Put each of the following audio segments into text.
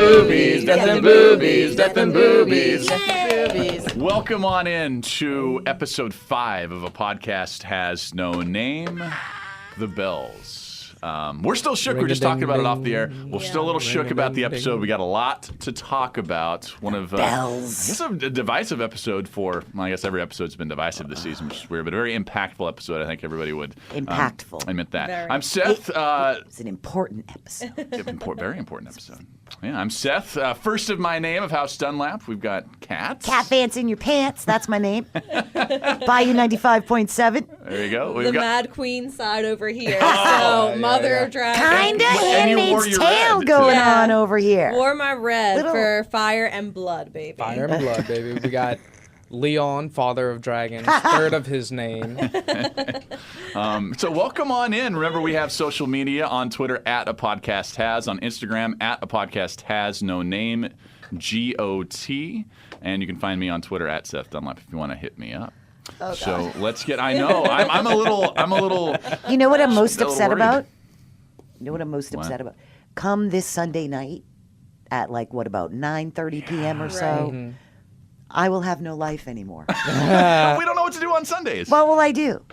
boobies, death and boobies, death and boobies. Welcome on in to episode 5 of a podcast has no name, The Bells. We're still shook. We're just talking about it off the air. We're still a little shook about the episode. We got a lot to talk about. One of Bells. I guess a divisive episode for. Well, I guess every episode's been divisive this season, which is weird, but a very impactful episode. I think everybody would impactful. Admit that. Very. I'm Seth. It's an important episode. Very important episode. Yeah, I'm Seth. First of my name of House Dunlap. We've got Kat. Cat Vance in your pants. That's my name. Bayou 95.7. There you go. We've the got Mad Queen side over here. So Mother of Dragons. Kinda And you wore Handmaid's your Tale red, going too. on over here. Wore my red Little- for fire and blood, baby. Fire and blood, baby. We got Leon, father of dragons, third of his name. So welcome on in. Remember, we have social media on Twitter at a podcast has, on Instagram at a podcast has no name, GOT, and you can find me on Twitter at Seth Dunlap if you want to hit me up. Oh, So let's get. I know I'm a little. You know what I'm most a little upset worried. about? You know what I'm most What? upset about? Come this Sunday night at about 9:30 p.m. or so, I will have no life anymore. We don't know what to do on Sundays. What will I do?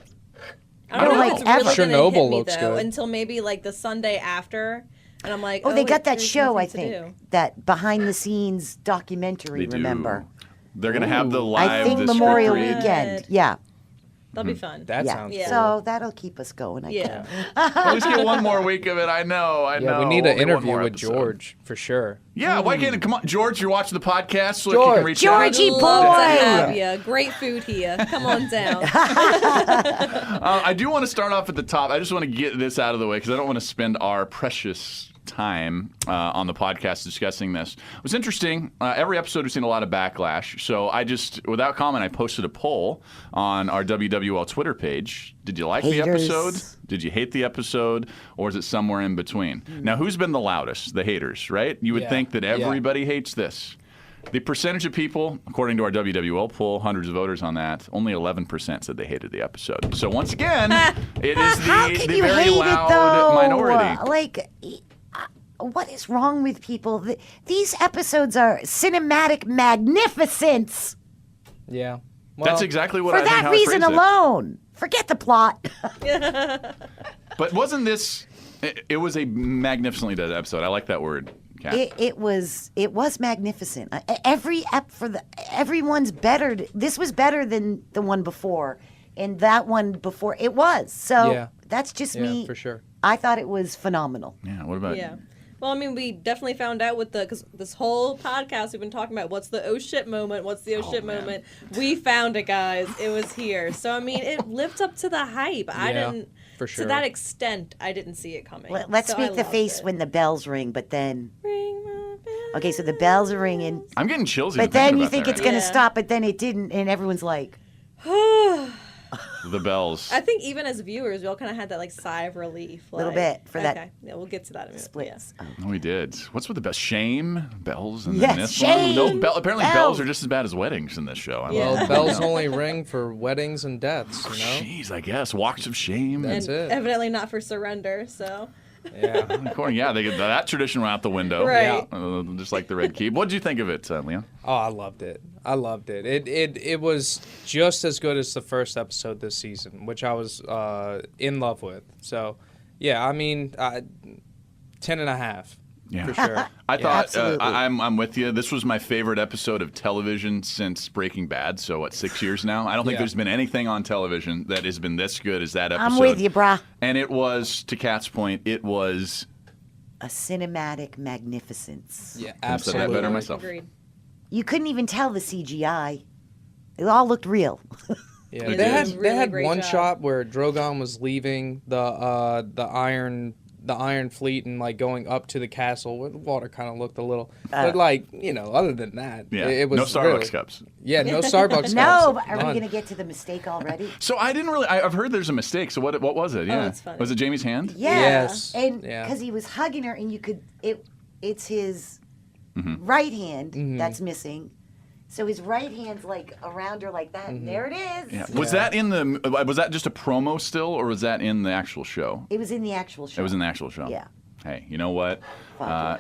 I don't know like if it's really ever. gonna Chernobyl hit me, looks though, good. until maybe like the Sunday after. And I'm like, Oh, they wait, got that there's show, I nothing to think, do. that behind-the-scenes documentary, They do. remember? They're gonna have the live. I think the Memorial script read. Weekend. Yeah. That'll be fun. That Yeah. sounds Yeah. So that'll keep us going, I yeah. guess. At least get one more week of it. I know. Yeah, we need an Only one interview more with episode. George for sure. Yeah, why can't it? Come on, George, you're watching the podcast, so you George. can reach Georgie out. Love to boy! have ya. Great food here. Come on down. I do want to start off at the top. I just want to get this out of the way because I don't want to spend our precious time on the podcast discussing this. It was interesting. Every episode we've seen a lot of backlash. So I just, without comment, I posted a poll on our WWL Twitter page. Did you like the Haters. episode? Did you hate the episode? Or is it somewhere in between? Now, who's been the loudest? The haters, right? You would Yeah. think that everybody hates this. The percentage of people, according to our WWL poll, hundreds of voters on that, only 11% said they hated the episode. So once again, it is How the can you very hate loud it, though? minority. What is wrong with people? These episodes are cinematic magnificence. Yeah. Well, That's exactly what For I think that how I reason phrased it. alone. Forget the plot. But wasn't this? It was a magnificently done episode. I like that word. Kat. It was magnificent. Everyone's better. This was better than the one before, and that one before it was. So Yeah. that's just yeah, me. for sure. I thought it was phenomenal. Yeah. What about? Yeah. Well, I mean, we definitely found out because this whole podcast we've been talking about what's the oh shit moment, what's the oh shit man. moment. We found it, guys. It was here. So, I mean, it lived up to the hype. I Yeah, didn't, for sure. to that extent, I didn't see it coming. Let's So I make the loved face it. when the bells ring, but then. Ring my bell. Okay, so the bells are ringing, I'm getting chills. even but then thinking you about think that it's right going to Yeah. stop, but then it didn't, and everyone's like, now. The bells. I think even as viewers, we all kind of had that like sigh of relief. Little like, bit for that Okay, yeah, we'll get to that in a minute. splits. Yeah. We did. What's with the bells? Shame, bells, and Yes, then this shame, one. No, apparently bells bells. are just as bad as weddings in this show. I Yeah. love Well, it. bells only ring for weddings and deaths, you know? Jeez, I guess walks of shame. That's And it. evidently not for surrender, so. Yeah. Yeah, that tradition went out the window. Right. Just like the red keep. What did you think of it, Leon? Oh, I loved it. I loved it. It was just as good as the first episode this season, which I was in love with. So, yeah, I mean, 10.5. Yeah. For sure. I thought Absolutely. I'm with you. This was my favorite episode of television since Breaking Bad. So what, 6 years now? I don't think Yeah. there's been anything on television that has been this good as that episode. I'm with you, brah. And it was, to Kat's point, it was. A cinematic magnificence. Yeah, Couldn't have said that absolutely. better myself. Agreed. You couldn't even tell the CGI. It all looked real. Yeah, They they did. had Really they had great one job. shot where Drogon was leaving the Iron Fleet and like going up to the castle where the water kind of looked a little, but like other than that, Yeah. it was no Starbucks really- cups. Yeah, no Starbucks. No, cups. but are we None. going to get to the mistake already? So I didn't really. I've heard there's a mistake. So what was it? Yeah. that's funny. Was it Jamie's hand? Yeah. Yes. And Yeah. because he was hugging her, and you could, it's his Mm-hmm. right hand that's missing. So his right hand's like around her like that, and there it is. Yeah. Was that in the? Was that just a promo still, or was that in the actual show? It was in the actual show. It was in the actual show. Yeah. hey, you know what?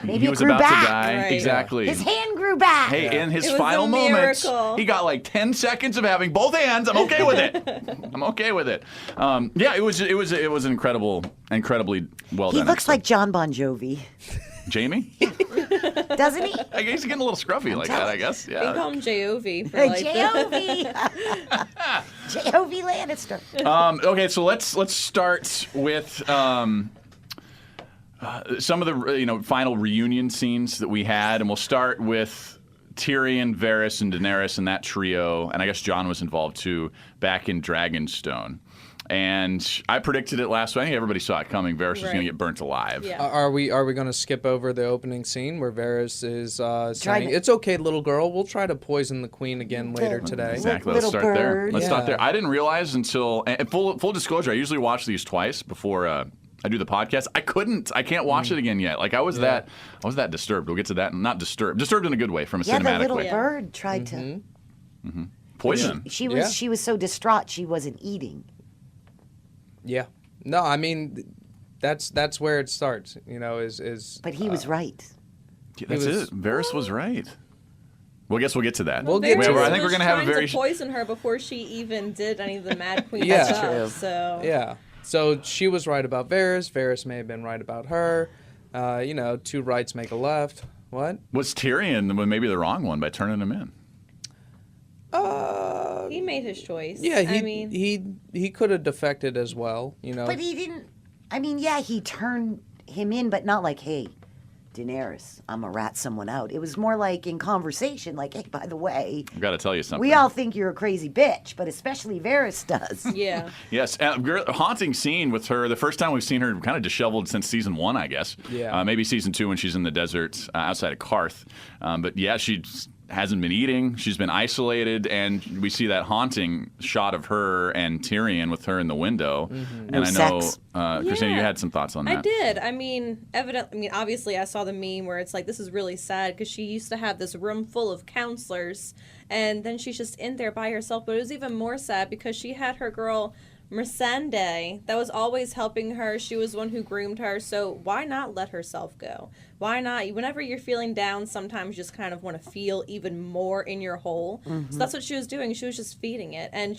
Maybe He it was grew about back. to die. Right. Exactly. His hand grew back. Hey, in his It was final a moments, miracle. he got like 10 seconds of having both hands. I'm okay with it. I'm okay with it. Yeah, it was an incredibly well He done. looks episode. like John Bon Jovi, Jamie. doesn't he? I guess he's getting a little scruffy like that. I guess. We Yeah. call him J.O.V. for like J.O.V. J.O.V. Lannister. Okay, so let's start with some of the final reunion scenes that we had, and we'll start with Tyrion, Varys, and Daenerys and that trio, and I guess Jon was involved too back in Dragonstone. And I predicted it last week. I think everybody saw it coming. Varys was going to Right. get burnt alive. Yeah. Are we going to skip over the opening scene where Varys is saying, to- "It's okay, little girl. We'll try to poison the queen again later today." Exactly. Little Let's start there. bird. Let's start Yeah. there. I didn't realize until and full disclosure. I usually watch these twice before I do the podcast. I can't watch it again yet. Like I was that disturbed. We'll get to that. Not disturbed. Disturbed in a good way, from a Yeah, the cinematic little way. bird tried to. Mm-hmm. Poison. She was so distraught she wasn't eating. Yeah. No, I mean, that's where it starts. Is But he was right. Yeah, that's was- it. Varys was right. Well, I guess we'll get to that. We'll get Varys to it. I think we're was gonna have a trying very to poison her before she even did any of the Mad Queen Yeah. stuff. True. So Yeah. So she was right about Varys. Varys may have been right about her. Two rights make a left. What? Was Tyrion maybe the wrong one by turning him in? he made his choice. Yeah, I mean, he could have defected as well. But he didn't. I mean, yeah, he turned him in, but not like, hey, Daenerys, I'm going to rat someone out. It was more like in conversation, like, hey, by the way, I've got to tell you something. we all think you're a crazy bitch, but especially Varys does. yeah. Yes, a haunting scene with her. The first time we've seen her kind of disheveled since season 1, I guess. Yeah. Maybe season 2 when she's in the desert outside of Karth. But yeah, she hasn't been eating. She's been isolated, and we see that haunting shot of her and Tyrion with her in the window. And No I know, sex. Christina, you Yeah. had some thoughts on that. I did. I mean, obviously, I saw the meme where it's like, this is really sad because she used to have this room full of counselors, and then she's just in there by herself. But it was even more sad because she had her girl Missandei that was always helping her. She was the one who groomed her. So why not let herself go? Why not? Whenever you're feeling down, sometimes you just kind of want to feel even more in your hole. So that's what she was doing. She was just feeding it, and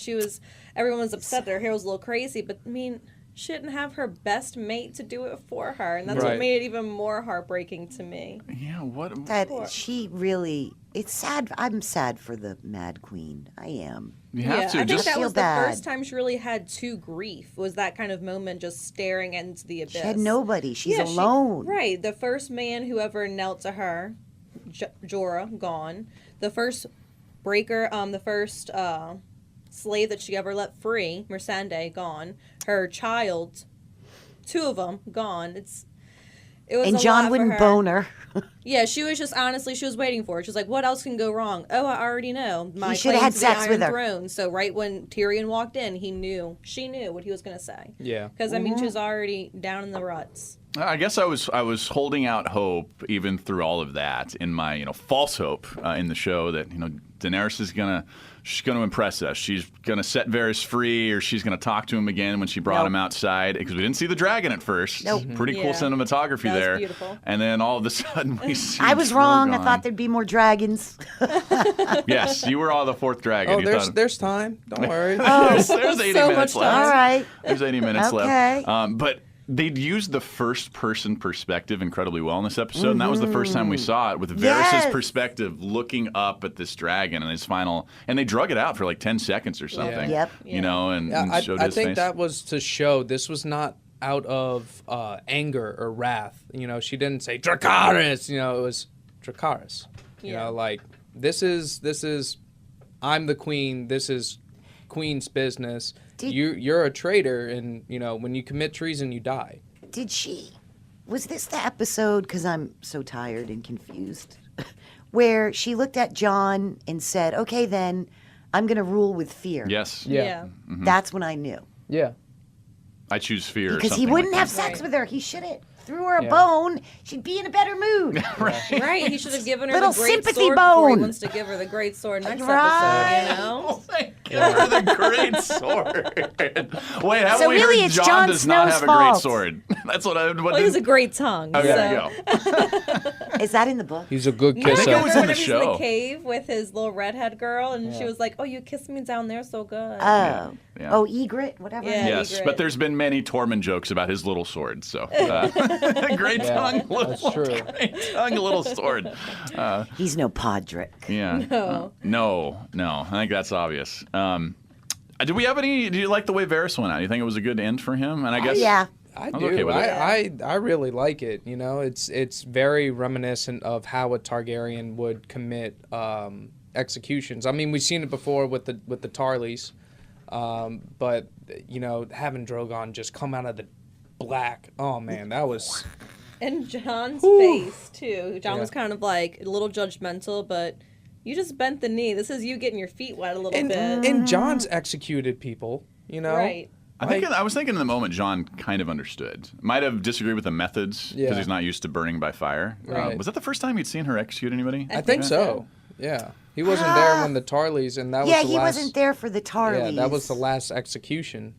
everyone was upset that her hair was a little crazy. But I mean, she didn't have her best mate to do it for her, and that's Right. what made it even more heartbreaking to me. Yeah, what? That she really, it's sad. I'm sad for the Mad Queen. I am. You have Yeah, to. I think just that feel was bad. the first time she really had to grief. Was that kind of moment, just staring into the abyss. She had nobody. She's Yeah, alone. Right. The first man who ever knelt to her, Jorah, gone. The first breaker, the first slave that she ever let free, Missandei, gone. Her child, 2 of them, gone. It was And a John lot for wouldn't her. bone her. Yeah, she was just honestly, she was waiting for it. She was like, "What else can go wrong?" Oh, I already know. My shoulda claim had to sex the with Iron her. Throne. So right when Tyrion walked in, she knew what he was going to say. Yeah. Because I mean, she was already down in the ruts. I guess I was holding out hope even through all of that in my false hope in the show that Daenerys is she's gonna impress us. She's gonna set Varys free, or she's gonna talk to him again when she brought Nope. him outside, because we didn't see the dragon at first. Nope. Pretty cool Yeah. cinematography That was there. beautiful. And then all of a sudden we see I was wrong. I Drogon. thought there'd be more dragons. Yes, you were all the 4th dragon. Oh, You there's thought- there's time. Don't worry. there's 80 So minutes much left. time. All right. There's 80 minutes Okay. left. But they'd used the first-person perspective incredibly well in this episode, and that was the first time we saw it, with Varys' Yes. perspective looking up at this dragon and his final... And they drug it out for like 10 seconds or something. Yep. And I showed I his think face. that was to show this was not out of anger or wrath. She didn't say Dracarys. It was Dracarys. Yeah. Like this is I'm the queen. This is queen's business. You're a traitor, and when you commit treason, you die. Was this the episode, because I'm so tired and confused, where she looked at John and said, okay, then I'm going to rule with fear? Yes. Yeah. That's when I knew. Yeah. I choose fear or Because he something wouldn't like have that. sex Right. with her. He should have threw her a Yeah. bone. She'd be in a better mood. Right. He should have given her Little the great sympathy sword before he bone. wants to give her the great sword next Right. episode. Give her the great sword. Wait, haven't So we really heard it's Jon Jon does not Snow's have a fault. great sword? That's what I would. Well, he has a great tongue. Oh, so. there you go. Is that in the book? He's a good I kisser. think it was in Whenever the he's in show. the cave with his little redhead girl, and she was like, "Oh, you kissed me down there so good." Oh. Yeah. Oh, Egret, whatever. Yeah. Yes, Egret. but there's been many Tormund jokes about his little sword. So great tongue, that's true. great tongue, little sword. He's no Podrick. Yeah. No. I think that's obvious. Do we have any? Do you like the way Varys went out? Do you think it was a good end for him? And I guess Yeah. I was do. okay with it. I really like it. You know, it's very reminiscent of how a Targaryen would commit executions. I mean, we've seen it before with the Tarleys, but you know, having Drogon just come out of the black. Oh man, that was. And John's face too. John Yeah. was kind of like a little judgmental, but you just bent the knee. This is you getting your feet wet a little bit. And John's executed people. You know, Right. I was thinking in the moment, John kind of understood. Might have disagreed with the methods because Yeah. he's not used to burning by fire. Right. Was that the first time he'd seen her execute anybody? I think so. Yeah, he wasn't there when the Tarleys, and that was Yeah, the he last. wasn't there for the Tarleys. Yeah, that was the last execution.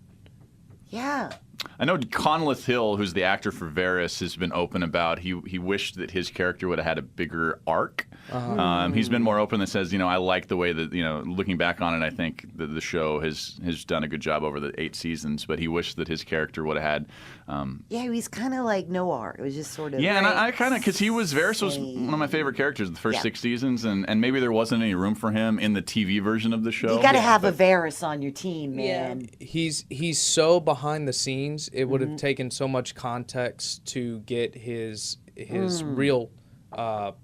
Yeah. I know Conleth Hill, who's the actor for Varys, has been open about he wished that his character would have had a bigger arc. He's been more open that says, you know, I like the way that, you know, looking back on it, I think the show has done a good job over the 8 seasons, but he wished that his character would have had. Yeah, he was kind of like Noir. It was just sort of. Yeah, and I kind of, because Varys was one of my favorite characters the first Yeah. 6 seasons, and maybe there wasn't any room for him in the TV version of the show. You got to have a Varys on your team, man. He's so behind the scenes. It would have taken so much context to get his real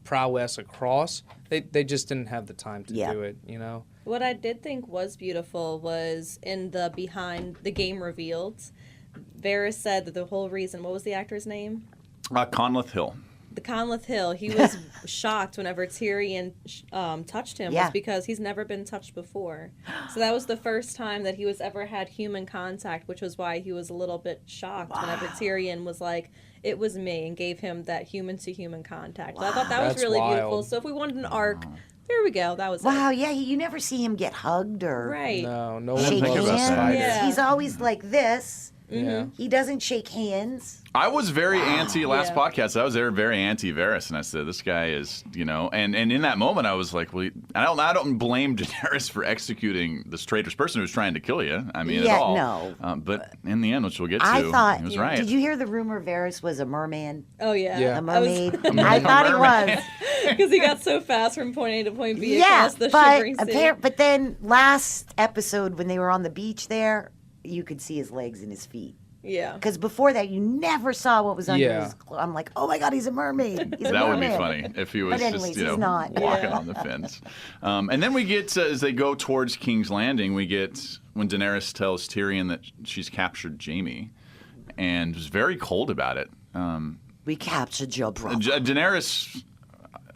prowess across. They just didn't have the time to Yeah. do it. You know. What I did think was beautiful was in the behind the game revealed. Varys said that the whole reason, what was the actor's name? Conleth Hill. The Conleth Hill. He was shocked whenever Tyrion touched him Yeah. was because he's never been touched before. So that was the first time that he was ever had human contact, which was why he was a little bit shocked whenever Tyrion was like, "It was me," and gave him that human to human contact. So I thought that was That's really wild. beautiful. So if we wanted an arc, there we go. That was Wow, it. yeah, you never see him get hugged or Right. No didn't one shake think loves about hands. that. Spider. Yeah. He's always like this. Yeah. He doesn't shake hands. I was very anti last Yeah. podcast. I was very anti Varys, and I said this guy is, you know, and in that moment I was like, well, I don't blame Daenerys for executing this traitorous person who's trying to kill you. I mean, Yeah, at all. no. But in the end, which we'll get to, I thought. he was right. Did you hear the rumor Varys was a merman, Oh, yeah. Yeah. a mermaid? A I thought he mermaid. was. Because he got so fast from point A to point B Yeah, across the but shivering sea. but then last episode when they were on the beach there, you could see his legs and his feet. Yeah. Because before that, you never saw what was under Yeah. his clothes. I'm like, oh my God, he's a mermaid. He's a That would be merman. funny if he was But anyways, just, you know, he's not. walking Yeah. on the fence. And then we get, as they go towards King's Landing, we get when Daenerys tells Tyrion that she's captured Jaime and was very cold about it. We captured your brother. Daenerys,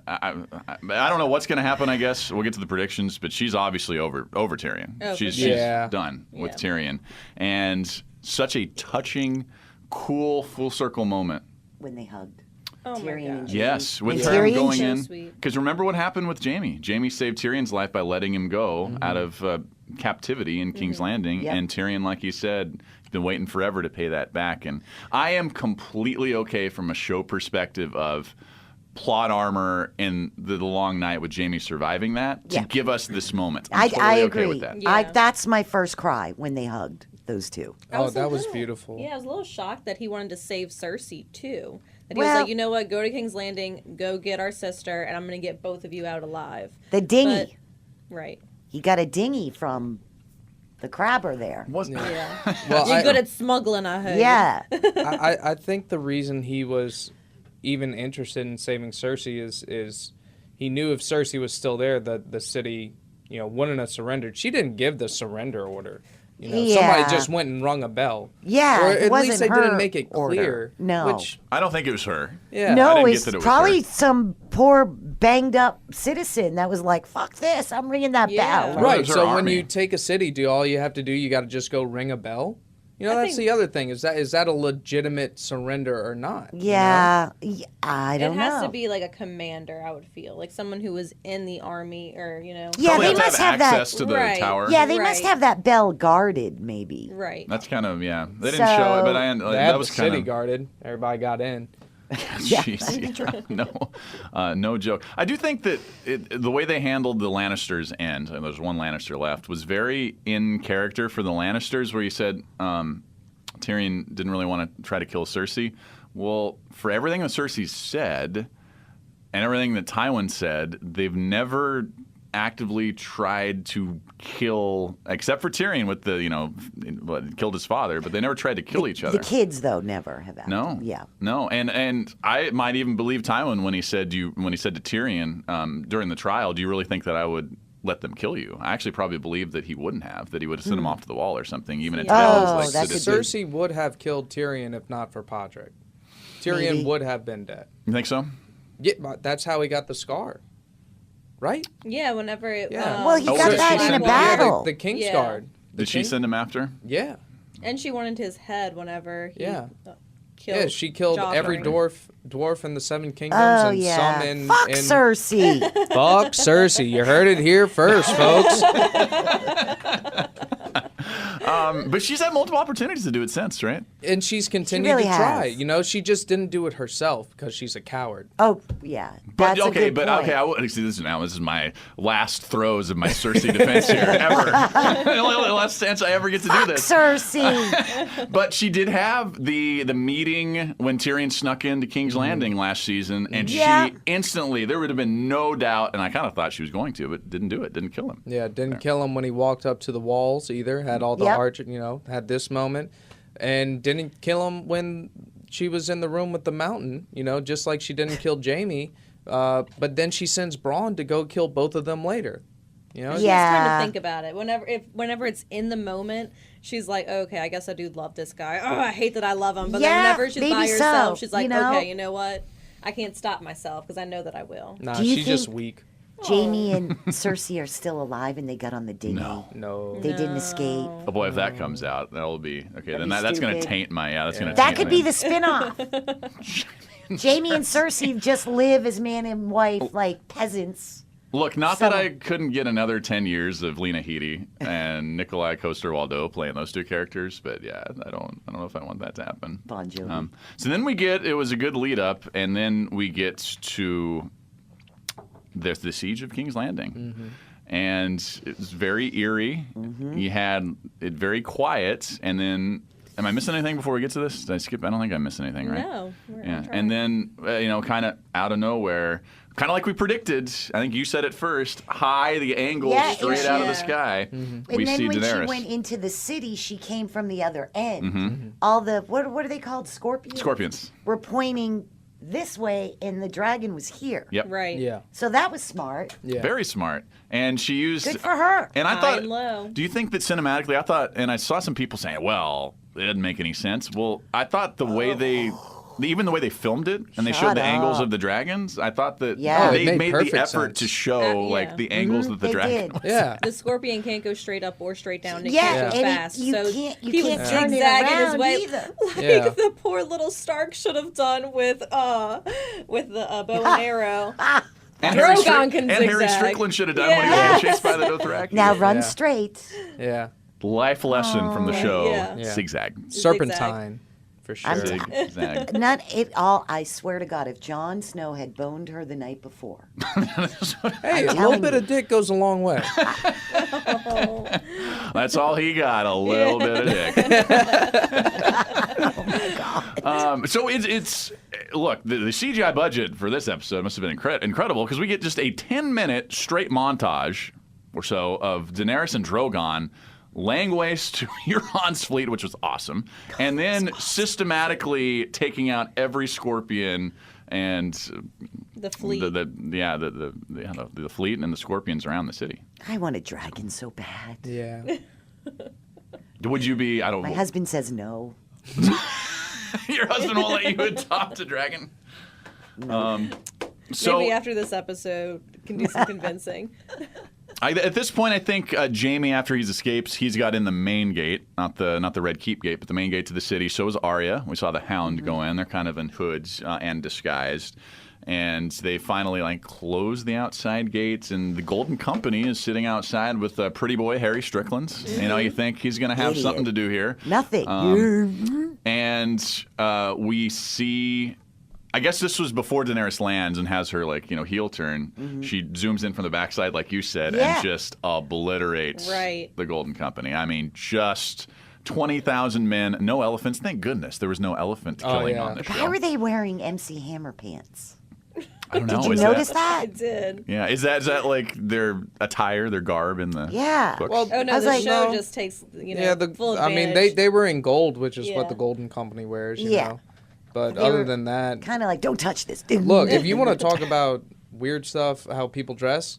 I don't know what's going to happen, I guess. We'll get to the predictions, but she's obviously over Tyrion. Oh, for She's sure. Yeah. done with Yeah. Tyrion. And such a touching, cool, full circle moment. When they hugged. Oh, my Tyrion and God. Jaime. Yes, with And her Tyrion going so in. sweet. Because remember what happened with Jaime. Jaime saved Tyrion's life by letting him go out of captivity in King's Landing. Yep. And Tyrion, like he said, he's been waiting forever to pay that back. And I am completely okay from a show perspective of plot armor in the long night with Jaime surviving that to Yeah. give us this moment. I I'm totally agree. okay with that. Yeah. That's my first cry when they hugged those two. I Oh, was a that was little- beautiful. Yeah, I was a little shocked that he wanted to save Cersei too. That he was Well- like, you know what, go to King's Landing, go get our sister, and I'm going to get both of you out alive. The dinghy. Right. He got a dinghy from the crabber there. Wasn't Yeah. Well, You're I, good at smuggling, I heard. Yeah. I think the reason he was even interested in saving Cersei is he knew if Cersei was still there, that the city, you know, wouldn't have surrendered. She didn't give the surrender order. You know, somebody Yeah. just went and rung a bell. Yeah, or it at wasn't least they her didn't make it order. clear. No. Which, I don't think it was her. yeah. I No, didn't get it's that it was probably her. some poor banged up citizen that was like, fuck this, I'm ringing that Yeah. It bell. Right. was her So when army. you take a city, all you have to do, you got to just go ring a bell. You know, I that's think- the other thing. Is that a legitimate surrender or not? you know? Yeah, I don't It know. has to be like a commander, I would feel. Like someone who was in the army or, Yeah, Probably they have to must have access that. to the Right. tower. Yeah, they must Right. have that bell guarded, maybe. Right. That's kind of, yeah. They didn't show it, but So- They had that was the kind city of. guarded. Everybody got in. Jeez, yeah. No joke. I do think that the way they handled the Lannisters' end, and there's one Lannister left, was very in character for the Lannisters, where you said Tyrion didn't really want to try to kill Cersei. Well, for everything that Cersei said and everything that Tywin said, they've never actively tried to kill, except for Tyrion with the, killed his father, but they never tried to kill each other. The kids, though, never have acted. No. Yeah. No, and I might even believe Tywin when he said to Tyrion during the trial, "Do you really think that I would let them kill you?" I actually probably believe that he wouldn't have. That he would have sent him off to the wall or something. Even in Oh, Tywin's like that could sadistic. Cersei would have killed Tyrion if not for Podrick. Tyrion Maybe. would have been dead. You think so? Yeah, but that's how he got the scar, right? Yeah, whenever it. Yeah. Well, he Oh, got so that she in a sent- battle. The King's Yeah. Guard. The Did she King- send him after? Yeah. And she wanted his head whenever he Yeah. killed. Yeah, she killed Joffrey. every dwarf in the Seven Kingdoms Oh, and yeah. some in Fuck in Cersei. Fuck Cersei. You heard it here first, folks. But she's had multiple opportunities to do it since, right? And she's continued really to try. has. You know, she just didn't do it herself because she's a coward. Oh, yeah. But That's okay, a good point. I will see this now. This is my last throws of my Cersei defense here ever. The last chance I ever get to do Fuck this. Cersei. But she did have the meeting when Tyrion snuck into King's Landing last season, and Yeah. she instantly, there would have been no doubt, and I kind of thought she was going to, but didn't do it, didn't kill him. Yeah, didn't kill him when he walked up to the walls either. Had all the Yep. archer, had this moment. And didn't kill him when she was in the room with the mountain, just like she didn't kill Jaime. But then she sends Bronn to go kill both of them later. She Yeah. has time to think about it. Whenever it's in the moment, she's like, okay, I guess I do love this guy. Oh, I hate that I love him. But Yeah, then whenever she's by maybe herself, so, she's like, you know? okay, you know what? I can't stop myself because I know that I will. Nah, Do you she's just think- weak. Jamie and Cersei are still alive and they got on the dinghy. No. They didn't escape. Oh boy, if that comes out, that'll be okay. Then be that's going to stupid. taint my. Yeah, that's going to. That could be the spin-off. Jamie and Cersei just live as man and wife like peasants. Look, not that So- I couldn't get another 10 years of Lena Headey and Nikolai Coster-Waldau playing those two characters, but yeah, I don't know if I want that to happen. Bon Jovi. So then it was a good lead up, and then we get to the Siege of King's Landing. And it was very eerie. You had it very quiet, and then, am I missing anything before we get to this? Did I skip? I don't think I missed anything, right? No. We're on Yeah, track. and then kind of out of nowhere, kind of like we predicted. I think you said it first. High, the angle Yeah, straight out of the yeah. sky. And We then see when Daenerys. she went into the city, she came from the other end. All the what are they called? Scorpions. Scorpions. Were pointing this way, and the dragon was here. Yep. Right. Yeah. So that was smart. Yeah. Very smart. And she used. Good for her. And I High thought. and low. Do you think that cinematically? I thought, and I saw some people saying, "Well, it didn't make any sense." Well, I thought the way even the way they filmed it, and they Shut showed the angles up. of the dragons, I thought that Yeah. Oh, they it made made the perfect effort sense. to show Yeah. like the angles that the they dragon. did. Yeah. The scorpion can't go straight up or straight down. It Yeah, can't go and fast. you so can't he was turn it zigzagging his around way, either. like Yeah. the poor little Stark should have done with the bow and arrow. And Drogon can and Harry zigzag. Strickland should have done when he was Yes. getting chased by the Dothraki. Now run Yeah. straight. Yeah. Life lesson from the show: Yeah. Yeah. zigzag. Serpentine, for sure. I'm Zigzag. Not it all. I swear to God, if Jon Snow had boned her the night before, Hey, a little telling bit you. of dick goes a long way. That's all he got, a little bit of dick. So it's look, the CGI budget for this episode must have been incredible because we get just a 10-minute straight montage or so of Daenerys and Drogon laying waste to Euron's fleet, which was awesome, and then systematically taking out every scorpion and The fleet. the fleet and the scorpions around the city. I want a dragon so bad. Yeah. Would you be? I don't. My husband says no. Your husband won't let you adopt a dragon. So Maybe after this episode can do some convincing. At this point, I think Jaime, after he escapes, he's got in the main gate, not the Red Keep gate, but the main gate to the city. So is Arya. We saw the Hound go in. They're kind of in hoods and disguised. And they finally close the outside gates, and the Golden Company is sitting outside with pretty boy Harry Strickland. You think he's going to have something to do here. Nothing. And we see, I guess this was before Daenerys lands and has her heel turn. She zooms in from the backside, like you said, and just obliterates the Golden Company. I mean, just 20,000 men, no elephants. Thank goodness there was no elephant killing on the show. How are they wearing MC Hammer pants? I don't know. Did you notice that? I did. Yeah, is that like their attire, their garb in the books? Well, Oh no, I was the like, show no. just takes full I mean, advantage. they were in gold, which is what Yeah. the Golden Company wears, you Yeah. know. But They other were than that, Kind of like, don't touch this, dude. look, if you want to talk about weird stuff, how people dress,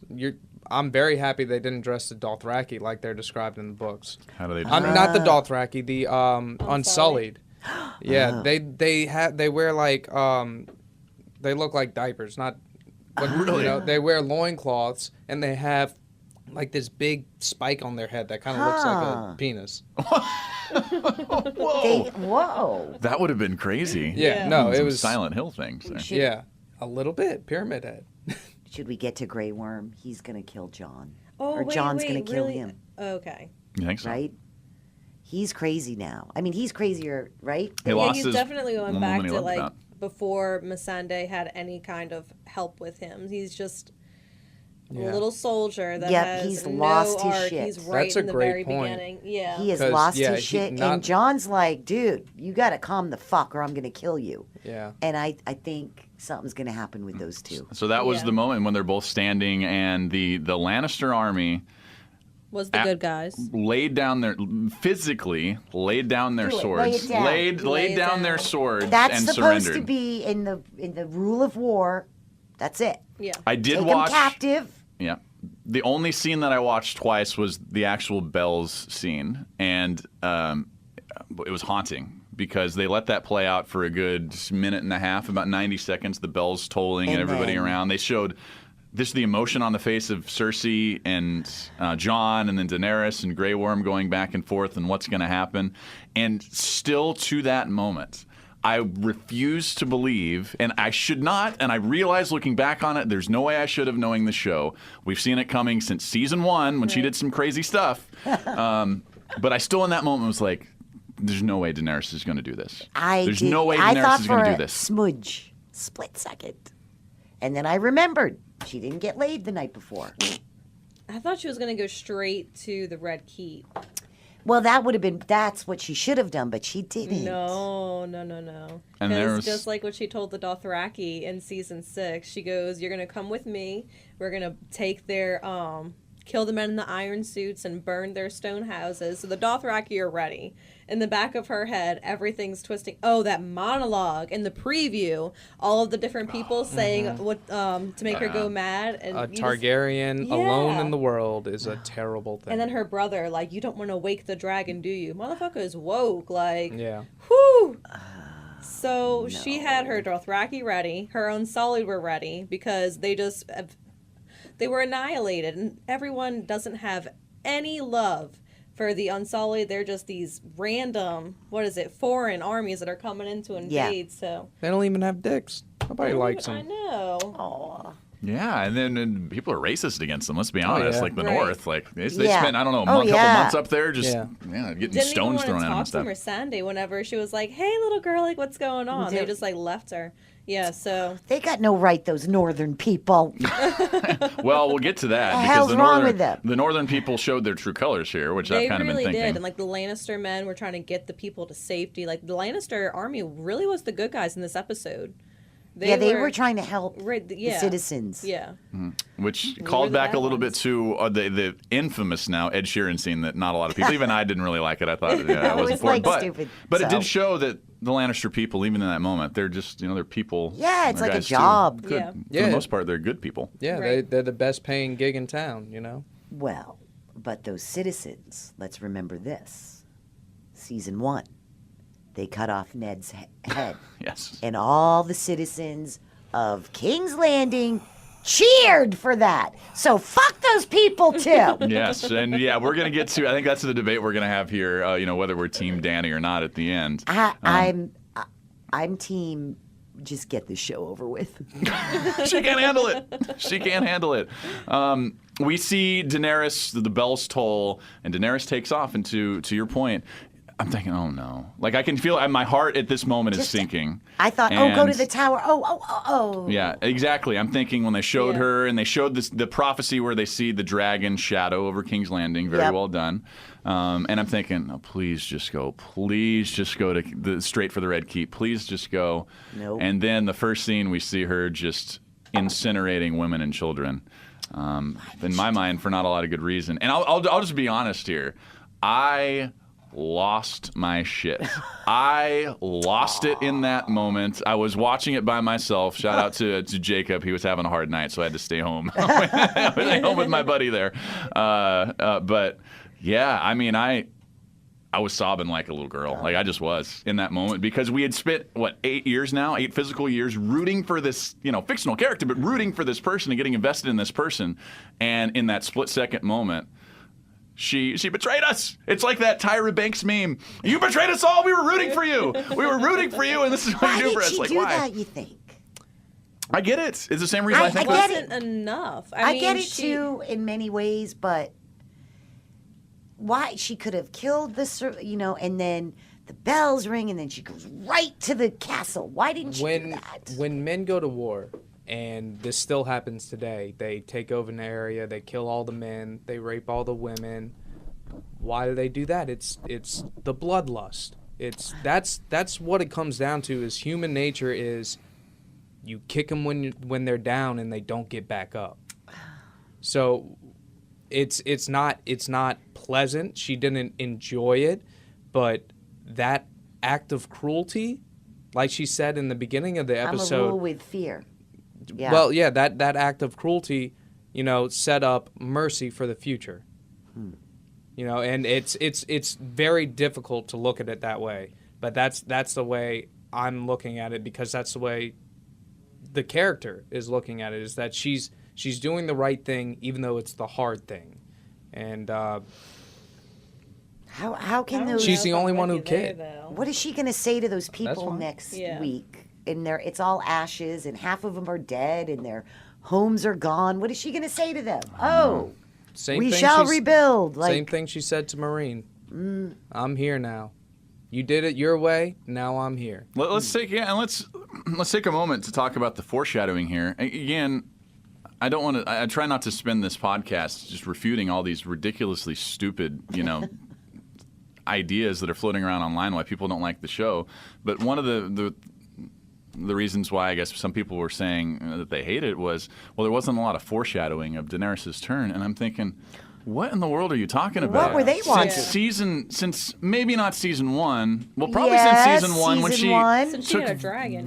I'm very happy they didn't dress the Dothraki like they're described in the books. How do they do I mean, that? not the Dothraki, the Unsullied. Yeah, they wear they look like diapers, not. But, Really? They wear loincloths and they have this big spike on their head that kind of looks like a penis. Whoa! Whoa. That would have been crazy. Yeah, no, it Some was Silent Hill things. There. Yeah, a little bit pyramid head. Should we get to Grey Worm? He's going to kill Jon. Oh, or wait, John's wait, going to kill really? him, Okay. You think so? right? He's crazy now. I mean, he's crazier, right? He Yeah, lost he's his definitely going one back woman he to loved about. before Missandei had any kind of help with him. He's just Yeah. a little soldier that Yep, has he's no lost his arc. shit. He's right That's a in the great very point. beginning. Yeah. He has 'Cause, lost yeah, his shit, not- and John's like, dude, you got to calm the fuck or I'm going to kill you. Yeah. And I think something's going to happen with those two. So that was Yeah. the moment when they're both standing, and the Lannister army Was the good guys. laid down their laid down their Do it. swords, Lay it down. laid Lay it down their down. swords, That's and supposed surrendered. to be in the rule of war. That's it. Yeah. I did Take watch. him captive. Yeah. The only scene that I watched twice was the actual bells scene, and it was haunting because they let that play out for a good minute and a half, about 90 seconds, the bells tolling and And everybody then- around. They showed the emotion on the face of Cersei and Jon, and then Daenerys and Grey Worm going back and forth and what's going to happen. And still to that moment, I refuse to believe, and I should not, and I realize looking back on it, there's no way I should have knowing the show. We've seen it coming since season 1 when she did some crazy stuff. But I still in that moment was like, there's no way Daenerys is going to do this. There's no way I Daenerys thought is for going to a do this. smudge, split second. And then I remembered she didn't get laid the night before. I thought she was going to go straight to the Red Keep. Well, that's what she should have done, but she didn't. No. And there Because was- just like what she told the Dothraki in season 6, she goes, "You're gonna come with me. We're gonna take their kill the men in the iron suits and burn their stone houses." So the Dothraki are ready. In the back of her head, everything's twisting. Oh, that monologue in the preview, all of the different people saying what to make her go mad, and A you just- Targaryen Yeah. alone in the world is a terrible thing. and then her brother, like, "You don't want to wake the dragon, do you?" Motherfucker is woke, like. Yeah. Whew. So she had her Dothraki ready. Her Unsullied were ready because they were annihilated, and everyone doesn't have any love for the Unsullied. They're just these random, foreign armies that are coming in to invade. So They don't even have dicks. Nobody likes I them. know. Aw. Yeah, and then people are racist against them. Let's be honest. yeah. Like the Right. North, like they Yeah. spent, I don't know, a Oh, couple yeah. months up there just getting Didn't even stones want to thrown at them talk and to stuff. Missandei whenever she was like, "Hey, little girl, like, what's going on?" They just left her. Yeah. So They got no right, those northern people. Well, we'll get to that The because hell's wrong with them? the northern people showed their true colors here, which they I've kind of really been thinking. did, and like the Lannister men were trying to get the people to safety. Like the Lannister army really was the good guys in this episode. They were trying to help Right, the yeah. citizens. Yeah. Which were called the back bad a little bit ones. to the infamous now Ed Sheeran scene that not a lot of people, even I didn't really like it. I thought it I was always important, like but stupid, but it so. did show that the Lannister people, even in that moment, they're just they're people. Yeah, it's They're like a guys, too. job. Good. Yeah. For Yeah. the most part, they're good people. Yeah, Right. they're the best paying gig in town, you know? Well, but those citizens, let's remember this. Season 1, they cut off Ned's head. Yes. And all the citizens of King's Landing cheered for that. So fuck those people too. Yes, and yeah, we're gonna get to. I think that's the debate we're gonna have here. Whether we're Team Dany or not at the end. I'm team. Just get this show over with. She can't handle it. She can't handle it. We see Daenerys, the bells toll, and Daenerys takes off. And to your point, I'm thinking, oh no. Like I can feel my heart at this moment is sinking. I thought, go to the tower. Oh. Yeah, exactly. I'm thinking when they showed her and they showed the prophecy where they see the dragon shadow over King's Landing. Very well done. And I'm thinking, oh, please just go to straight for the Red Keep. Please just go. Nope. And then the first scene we see her just incinerating women and children. In my mind, for not a lot of good reason. And I'll just be honest here. I lost my shit. I lost it in that moment. I was watching it by myself. Shout out to Jacob. He was having a hard night, so I had to stay home. I was home with my buddy there. But yeah, I mean, I was sobbing like a little girl. Like I just was in that moment because we had spent 8 physical years rooting for this, fictional character, but rooting for this person and getting invested in this person. And in that split-second moment, She betrayed us. It's like that Tyra Banks meme. You betrayed us all. We were rooting for you. We were rooting for you, and this is what you do for us. Why did she do that, you think? I get it. It's the same reason I think it wasn't enough. I get it too in many ways, but why? She could have killed and then the bells ring, and then she goes right to the castle. Why didn't she do that? When men go to war, and this still happens today, they take over an area, they kill all the men, they rape all the women. Why do they do that? It's the bloodlust. That's what it comes down to. Is human nature is you kick them when they're down and they don't get back up. So it's not pleasant. She didn't enjoy it, but that act of cruelty, like she said in the beginning of the episode, I'm a rule with fear. Yeah. Well, yeah, that act of cruelty, set up mercy for the future. And it's very difficult to look at it that way. But that's the way I'm looking at it, because that's the way the character is looking at it, is that she's doing the right thing even though it's the hard thing. And how can those? She's the only one who can. What is she going to say to those people next week? And it's all ashes, and half of them are dead, and their homes are gone. What is she going to say to them? We shall rebuild. Same thing she said to Marine. I'm here now. You did it your way. Now I'm here. Let's take a moment to talk about the foreshadowing here. Again, I don't want to. I try not to spend this podcast just refuting all these ridiculously stupid, ideas that are floating around online why people don't like the show. But one of the reasons why I guess some people were saying that they hate it was, well, there wasn't a lot of foreshadowing of Daenerys' turn, and I'm thinking, what in the world are you talking about? What were they watching? Since maybe not season one, well, probably since season one when she took had a dragon.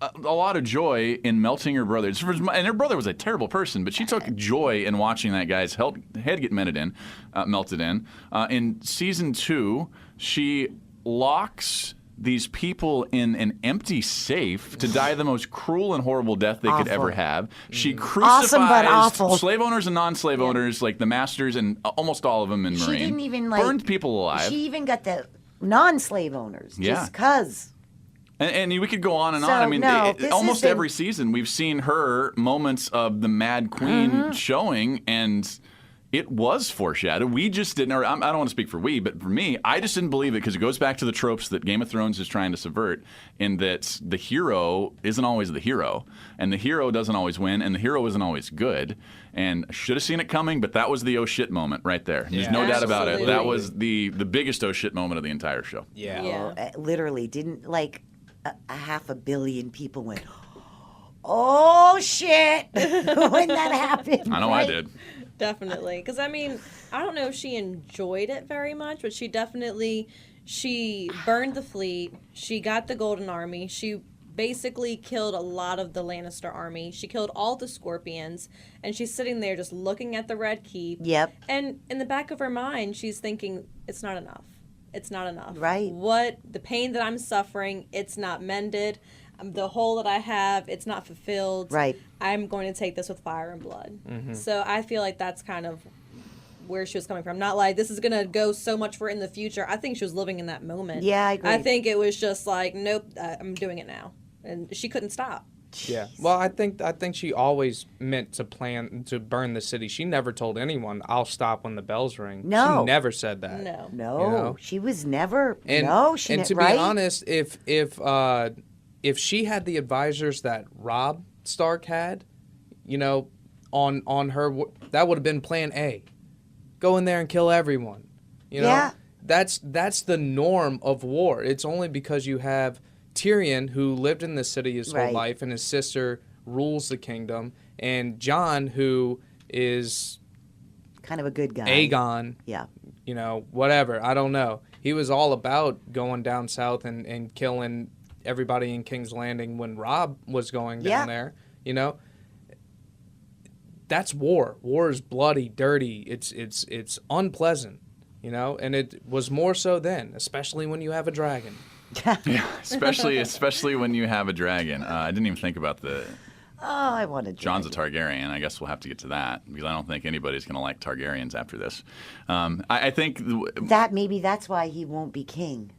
A lot of joy in melting her brother. And her brother was a terrible person, but she took joy in watching that guy's head get melted in. In season 2, she locks these people in an empty safe to die the most cruel and horrible death they could ever have. She crucifies slave owners and non-slave owners, like the masters and almost all of them in Marine. She didn't even burned people alive. She even got the non-slave owners just because. And we could go on and on. I mean, almost every season we've seen her moments of the Mad Queen showing, and it was foreshadowed. We just didn't. I don't want to speak for but for me, I just didn't believe it because it goes back to the tropes that Game of Thrones is trying to subvert, in that the hero isn't always the hero, and the hero doesn't always win, and the hero isn't always good. And I should have seen it coming, but that was the oh shit moment right there. There's no doubt about it. That was the biggest oh shit moment of the entire show. Literally didn't a 500 million people went, oh shit, when that happened. I know I did. Definitely. Because, I mean, I don't know if she enjoyed it very much, but she burned the fleet. She got the Golden Army. She basically killed a lot of the Lannister army. She killed all the Scorpions. And she's sitting there just looking at the Red Keep. Yep. And in the back of her mind, she's thinking, it's not enough. It's not enough. Right. The pain that I'm suffering, it's not mended. the hole that I have, it's not fulfilled. Right. I'm going to take this with fire and blood. Mm-hmm. So I feel like that's kind of where she was coming from. Not like this is going to go so much for in the future. I think she was living in that moment. Yeah, I agree. I think it was just like, nope, I'm doing it now. And she couldn't stop. Yeah. Well, I think she always meant to plan to burn the city. She never told anyone, "I'll stop when the bells ring." No. She never said that. No. No, You know? she was never. And, no, she and ne- to right? be honest, if she had the advisors that Robb Stark had, you know, on her, that would have been Plan A. Go in there and kill everyone. You know, Yeah. that's the norm of war. It's only because you have Tyrion, who lived in the city his whole Right. life, and his sister rules the kingdom, and Jon, who is kind of a good guy. Aegon, Yeah. you know, whatever. I don't know. He was all about going down south and killing everybody in King's Landing when Robb was going down Yeah. there. You know, that's war. War is bloody, dirty. It's unpleasant. You know, and it was more so then, especially when you have a dragon. Yeah, especially when you have a dragon. I didn't even think about Oh, I wanted. Jon's a Targaryen. I guess we'll have to get to that because I don't think anybody's going to like Targaryens after this. I think That maybe that's why he won't be king.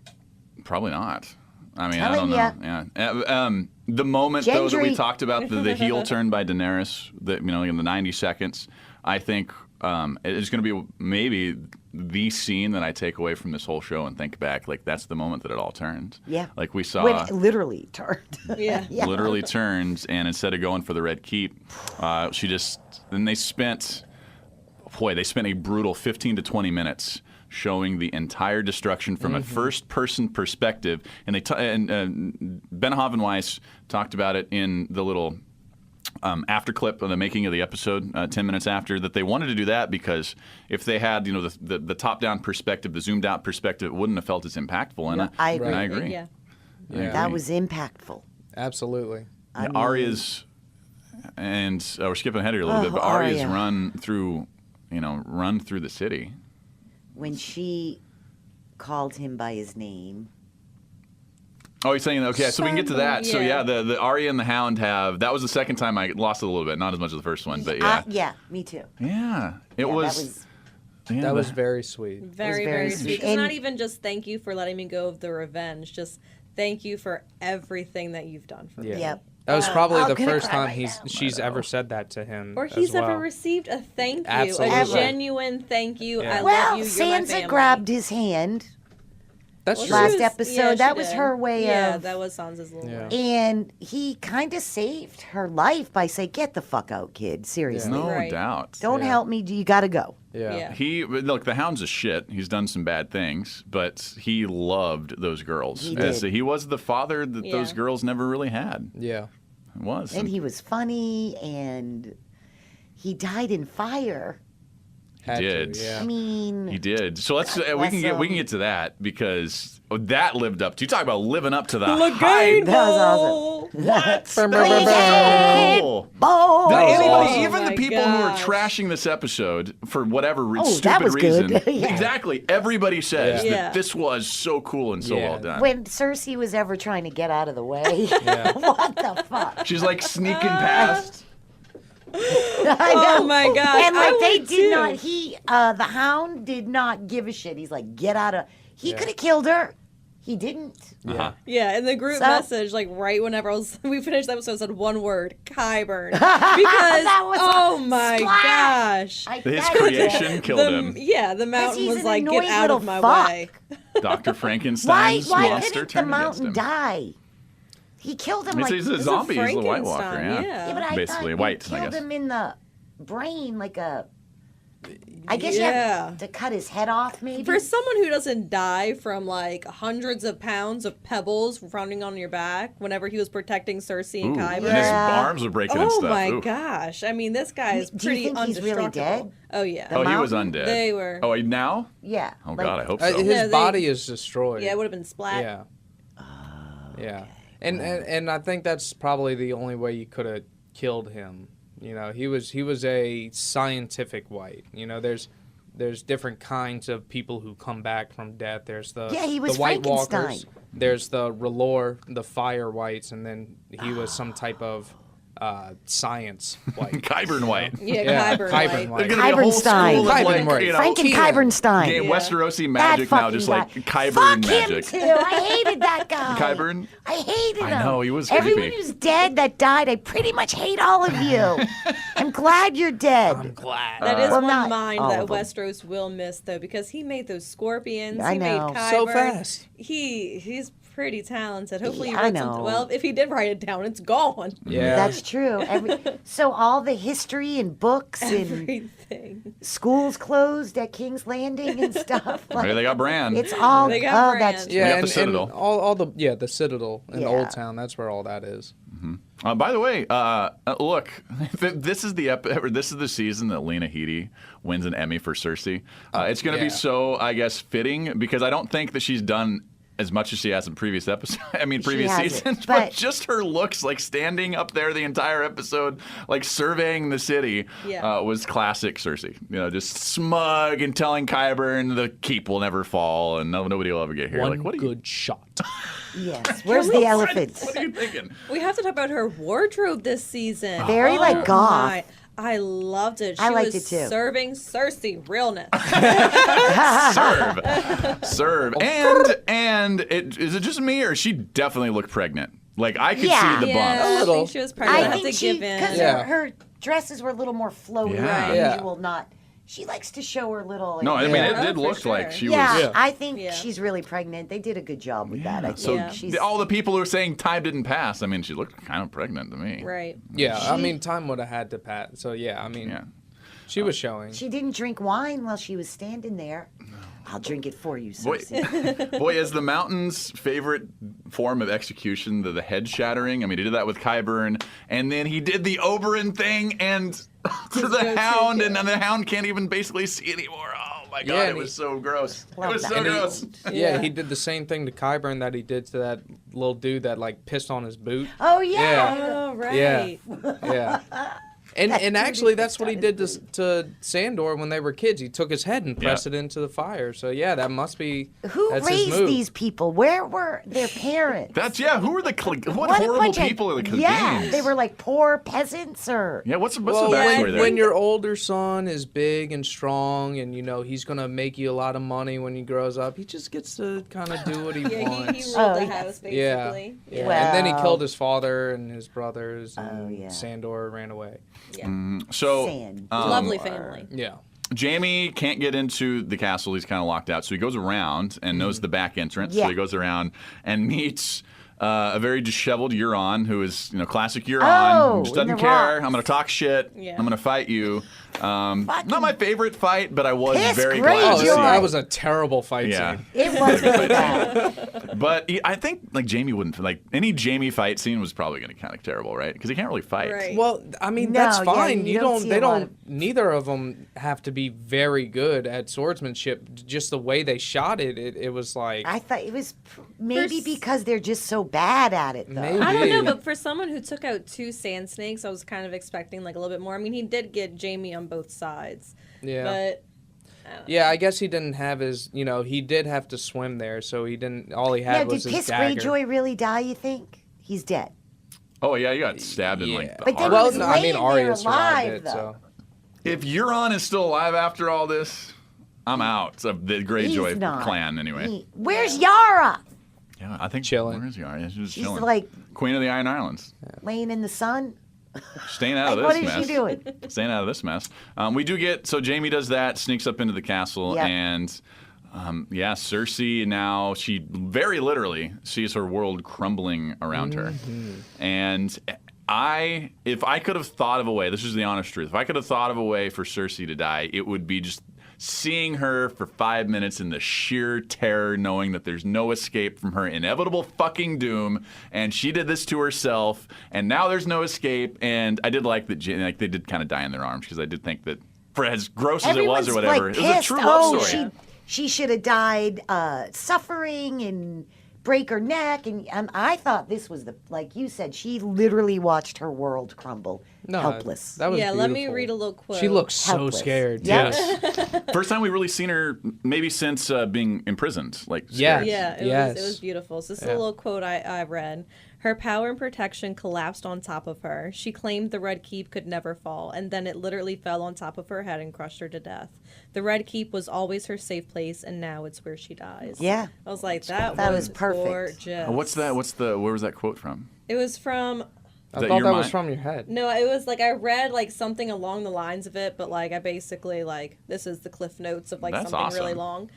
probably not. I mean, Telling I don't know. Yeah. The moment though that we Gendry. talked about the heel turn by Daenerys, that in the 90 seconds, I think it's going to be maybe the scene that I take away from this whole show and think back, like that's the moment that it all turned. Yeah. Like we saw. When it literally turned. Yeah. Literally turns, and instead of going for the Red Keep, they spent a brutal 15 to 20 minutes showing the entire destruction from a first-person perspective, and Benioff and Weiss talked about it in the little after clip of the making of the episode, 10 minutes after, that they wanted to do that because if they had the top-down perspective, the zoomed-out perspective, it wouldn't have felt as impactful. And I agree. I agree. Yeah. Yeah. That was impactful. Absolutely. I mean, Arya's, and we're skipping ahead here a little bit, but Arya's Arya. run through the city. when she called him by his name. Oh, you're saying, okay, so we can get to that. So, Yeah. the Arya and the Hound that was the second time I lost it a little bit. Not as much as the first one, but yeah. Yeah, me too. Yeah. It Yeah, was. That was very sweet. Very, very very sweet. sweet. It's And- not even just thank you for letting me go of the revenge. Just thank you for everything that you've done for me. Yeah. Yep. That was probably I'm the gonna first cry time right now. she's ever said that to him. Or as he's well. ever received a thank you, Absolutely. a genuine thank you. Yeah. I Well, love you. You're my Sansa family. grabbed his hand That's Well, true. she last was- episode. yeah, That she was did. her way Yeah, of. that was Sansa's little Yeah. way. And he kind of saved her life by saying, "Get the fuck out, kid. Seriously, No Right. doubt. don't Yeah. help me. You got to go." Yeah. Look, the Hound's a shit. He's done some bad things, but he loved those girls. He did. He was the father that those Yeah. girls never really had. Yeah. It was. And he was funny, and he died in fire. Had did. To, yeah. I mean, He did. So let's God we can bless get him. get to that because that lived up to. You talk about living up to the Lagoon hype. That was awesome. What? Brr, brr, That was brr, brr. so cool. Boom! Did anybody, Oh even the my people who gosh. are trashing this episode for whatever Oh, that stupid was good. reason, Yeah. exactly, everybody says Yeah. that this was so cool and so Yeah. well done. When Cersei was ever trying to get out of the way, Yeah. what the fuck? She's like sneaking past. I Oh know. my gosh, And I like they would did too. not. The Hound did not give a shit. He's like, get out of. He Yeah. could have killed her. He didn't. Uh-huh. Yeah, in the group So- message, like right whenever we finished the episode, said one word, Kyburn. Because, That was oh my splat. gosh. His That- creation killed him. Yeah, the mountain he's was an like, get annoying out of little my fuck. way. Dr. Why? Frankenstein's Why monster couldn't the turned against mountain him. die? He killed him like. He's a It's a zombie. He's a White Walker. Frankenstein, Yeah. Yeah, but I Basically, thought white, you I killed guess. him in the brain like a. I guess you Yeah. have to cut his head off, maybe. For someone who doesn't die from like hundreds of pounds of pebbles rounding on your back whenever he was protecting Cersei and Ooh, Kyburn. and his Yeah. arms are breaking and Oh stuff. my Ooh. gosh. I mean, this guy is Do you pretty think he's really indestructible. dead? Oh, yeah. Oh, he was mountain? undead. They were. Oh, now? Yeah. Oh, like- God, I hope so. His Yeah, they- body is destroyed. Yeah, it would have been splat. Yeah. Yeah. And I think that's probably the only way you could have killed him. You know, he was a scientific white. You know, there's different kinds of people who come back from death. There's the Yeah, he was the White Frankenstein. Walkers. there's the R'hllor, the fire whites, and then he was some type of science white. Qyburn White. Yeah, Qyburn Qyburn White. There's gonna be a whole Qyburn-Stein. school of, Qyburn like, White. you know, Franken Qyburnstein. Yeah, Westerosi That magic now, fucking just guy. like Qyburn Fuck magic. him too. I hated that guy. Qyburn? I hated him. I know, he was Everyone creepy. who's dead that died, I pretty much hate all of you. I'm glad you're dead. I'm glad. That is Well, one not mind all that of them. Westeros will miss, though, because he made those scorpions. I he know. made Qyburn. So fast. He's pretty talented. Hopefully, Yeah, he I wrote know. something. Well, if he did write it down, it's gone. Yeah. That's true. So all the history and books and Everything. schools closed at King's Landing and stuff. Maybe they got Bran. It's all. They got oh, that's Bran. true. Yeah, got the and Citadel. all the Citadel in Yeah. Old Town. That's where all that is. By the way, look, this is the season that Lena Headey wins an Emmy for Cersei. It's going to be yeah. so, I guess, fitting because I don't think that she's done as much as she has in previous episodes. Previous hasn't, seasons, but- just her looks, like standing up there the entire episode, like surveying the city, Yeah. was classic Cersei. You know, just smug and telling Qyburn the keep will never fall and nobody will ever get here. One Like, what are you? good shot. Yes. Where's the elephant? What are you thinking? We have to talk about her wardrobe this season. Very, like, goth. my. I loved it. She I liked was it, too. serving Cersei realness. serve, and is it just me or she definitely looked pregnant? Like I could Yeah. see the yeah, bump. I little. think she was pregnant. I, I have think to she, give in. because Yeah. her dresses were a little more flowy Yeah. than Yeah. usual. Not. She likes to show her little. No, I mean Yeah. it did Oh, look for like sure. she yeah, was. Yeah. I think Yeah. she's really pregnant. They did a good job with that. I think So Yeah. she's. all the people who are saying time didn't pass. I mean, she looked kind of pregnant to me. Right. Yeah, I She- mean, time would have had to pass. So yeah, I mean, Yeah. she was showing. She didn't drink wine while she was standing there. I'll drink it for you, Boy, Cersei. boy, is the Mountain's favorite form of execution the head shattering. I mean, he did that with Qyburn, and then he did the Oberyn thing and to the go-to Hound, kill. and the Hound can't even basically see anymore. Oh my God, Yeah, it and was so gross. It Love was that. so And he- gross. Yeah, he did the same thing to Qyburn that he did to that little dude that like pissed on his boot. Oh yeah. Oh, right. Yeah. Yeah. And That dude actually, is that's what he did to Sandor when they were kids. He took his head and pressed Yeah. it into the fire. So yeah, that must be Who that's his raised move. these people? Where were their parents? Who are the what a horrible bunch of- people are the Cleganes? Yeah, they were like poor peasants or. Yeah, what's Well, the backstory when, there? when your older son is big and strong, and he's gonna make you a lot of money when he grows up, he just gets to kind of do what he Yeah, wants. he ruled Oh, the yes. house, Yeah. basically. Yeah. Well- And then he killed his father and his brothers, and Oh, yeah. Sandor ran away. So Sand. Lovely family. Yeah. Jamie can't get into the castle. He's kind of locked out. So he goes around and knows the back entrance. Yeah. So he goes around and meets a very disheveled Euron who is, classic Euron. Oh, Just in doesn't the care. rocks. I'm going to talk shit. Yeah. I'm going to fight you. Not my favorite fight, but I was Piss very great, glad Oh, to You're see right. that it. was a terrible fight Yeah. scene. It was really bad. But I think Jamie wouldn't any Jamie fight scene was probably going to kind of terrible, right? Because he can't really fight. Right. Well, I mean, No, that's yeah, fine. you you don't don't. see They a lot don't. of- Neither of them have to be very good at swordsmanship. Just the way they shot it, it was like I thought it was maybe First- because they're just so bad at it, though. Maybe. I don't know, Yeah. but for someone who took out 2 sand snakes, I was kind of expecting like a little bit more. I mean, he did get Jamie on both sides. Yeah. But Yeah, I guess he didn't have his. He did have to swim there, so he didn't. All he Now, had did was his Piss dagger. Greyjoy really die, you think? He's dead. Oh, yeah, he got stabbed in Yeah. the But then heart. he Well, was no, I mean, laying Arya there survived alive, it, though. so If Euron is still alive after all this, I'm out of the Greyjoy He's not. clan anyway. Where's Yara? Yeah, I think Chilling. Where is Yara? Yeah, she's She's chilling. like Queen of the Iron Islands. laying in the sun. Staying out Like, of what this is mess. she doing? Staying out of this mess. We do get so Jamie does that, sneaks up into the castle, Yep. and Cersei now she very literally sees her world crumbling around her, and if I could have thought of a way, this is the honest truth, if I could have thought of a way for Cersei to die, it would be just seeing her for 5 minutes in the sheer terror, knowing that there's no escape from her inevitable fucking doom, and she did this to herself, and now there's no escape. And I did like that, they did kind of die in their arms because I did think that, for as gross as it was Everyone's or whatever, like it was a pissed. true love story. She should have died suffering and break her neck, and I thought this was like you said, she literally watched her world crumble, helpless. That was Let me beautiful. read a little quote. She looks so Helpless. scared. Yep. Yes. First time we really seen her, maybe since being imprisoned. Like, Yeah. scared. Yeah, it was beautiful. So this is a little quote I read. Her power and protection collapsed on top of her. She claimed the Red Keep could never fall, and then it literally fell on top of her head and crushed her to death. The Red Keep was always her safe place, and now it's where she dies. Yeah. I was like, that was perfect. gorgeous. What's that? Where was that quote from? It was from... I that thought your that mind? was from your head. No, it was like I read like something along the lines of it, but like I basically like this is the cliff notes of like That's something really awesome. long.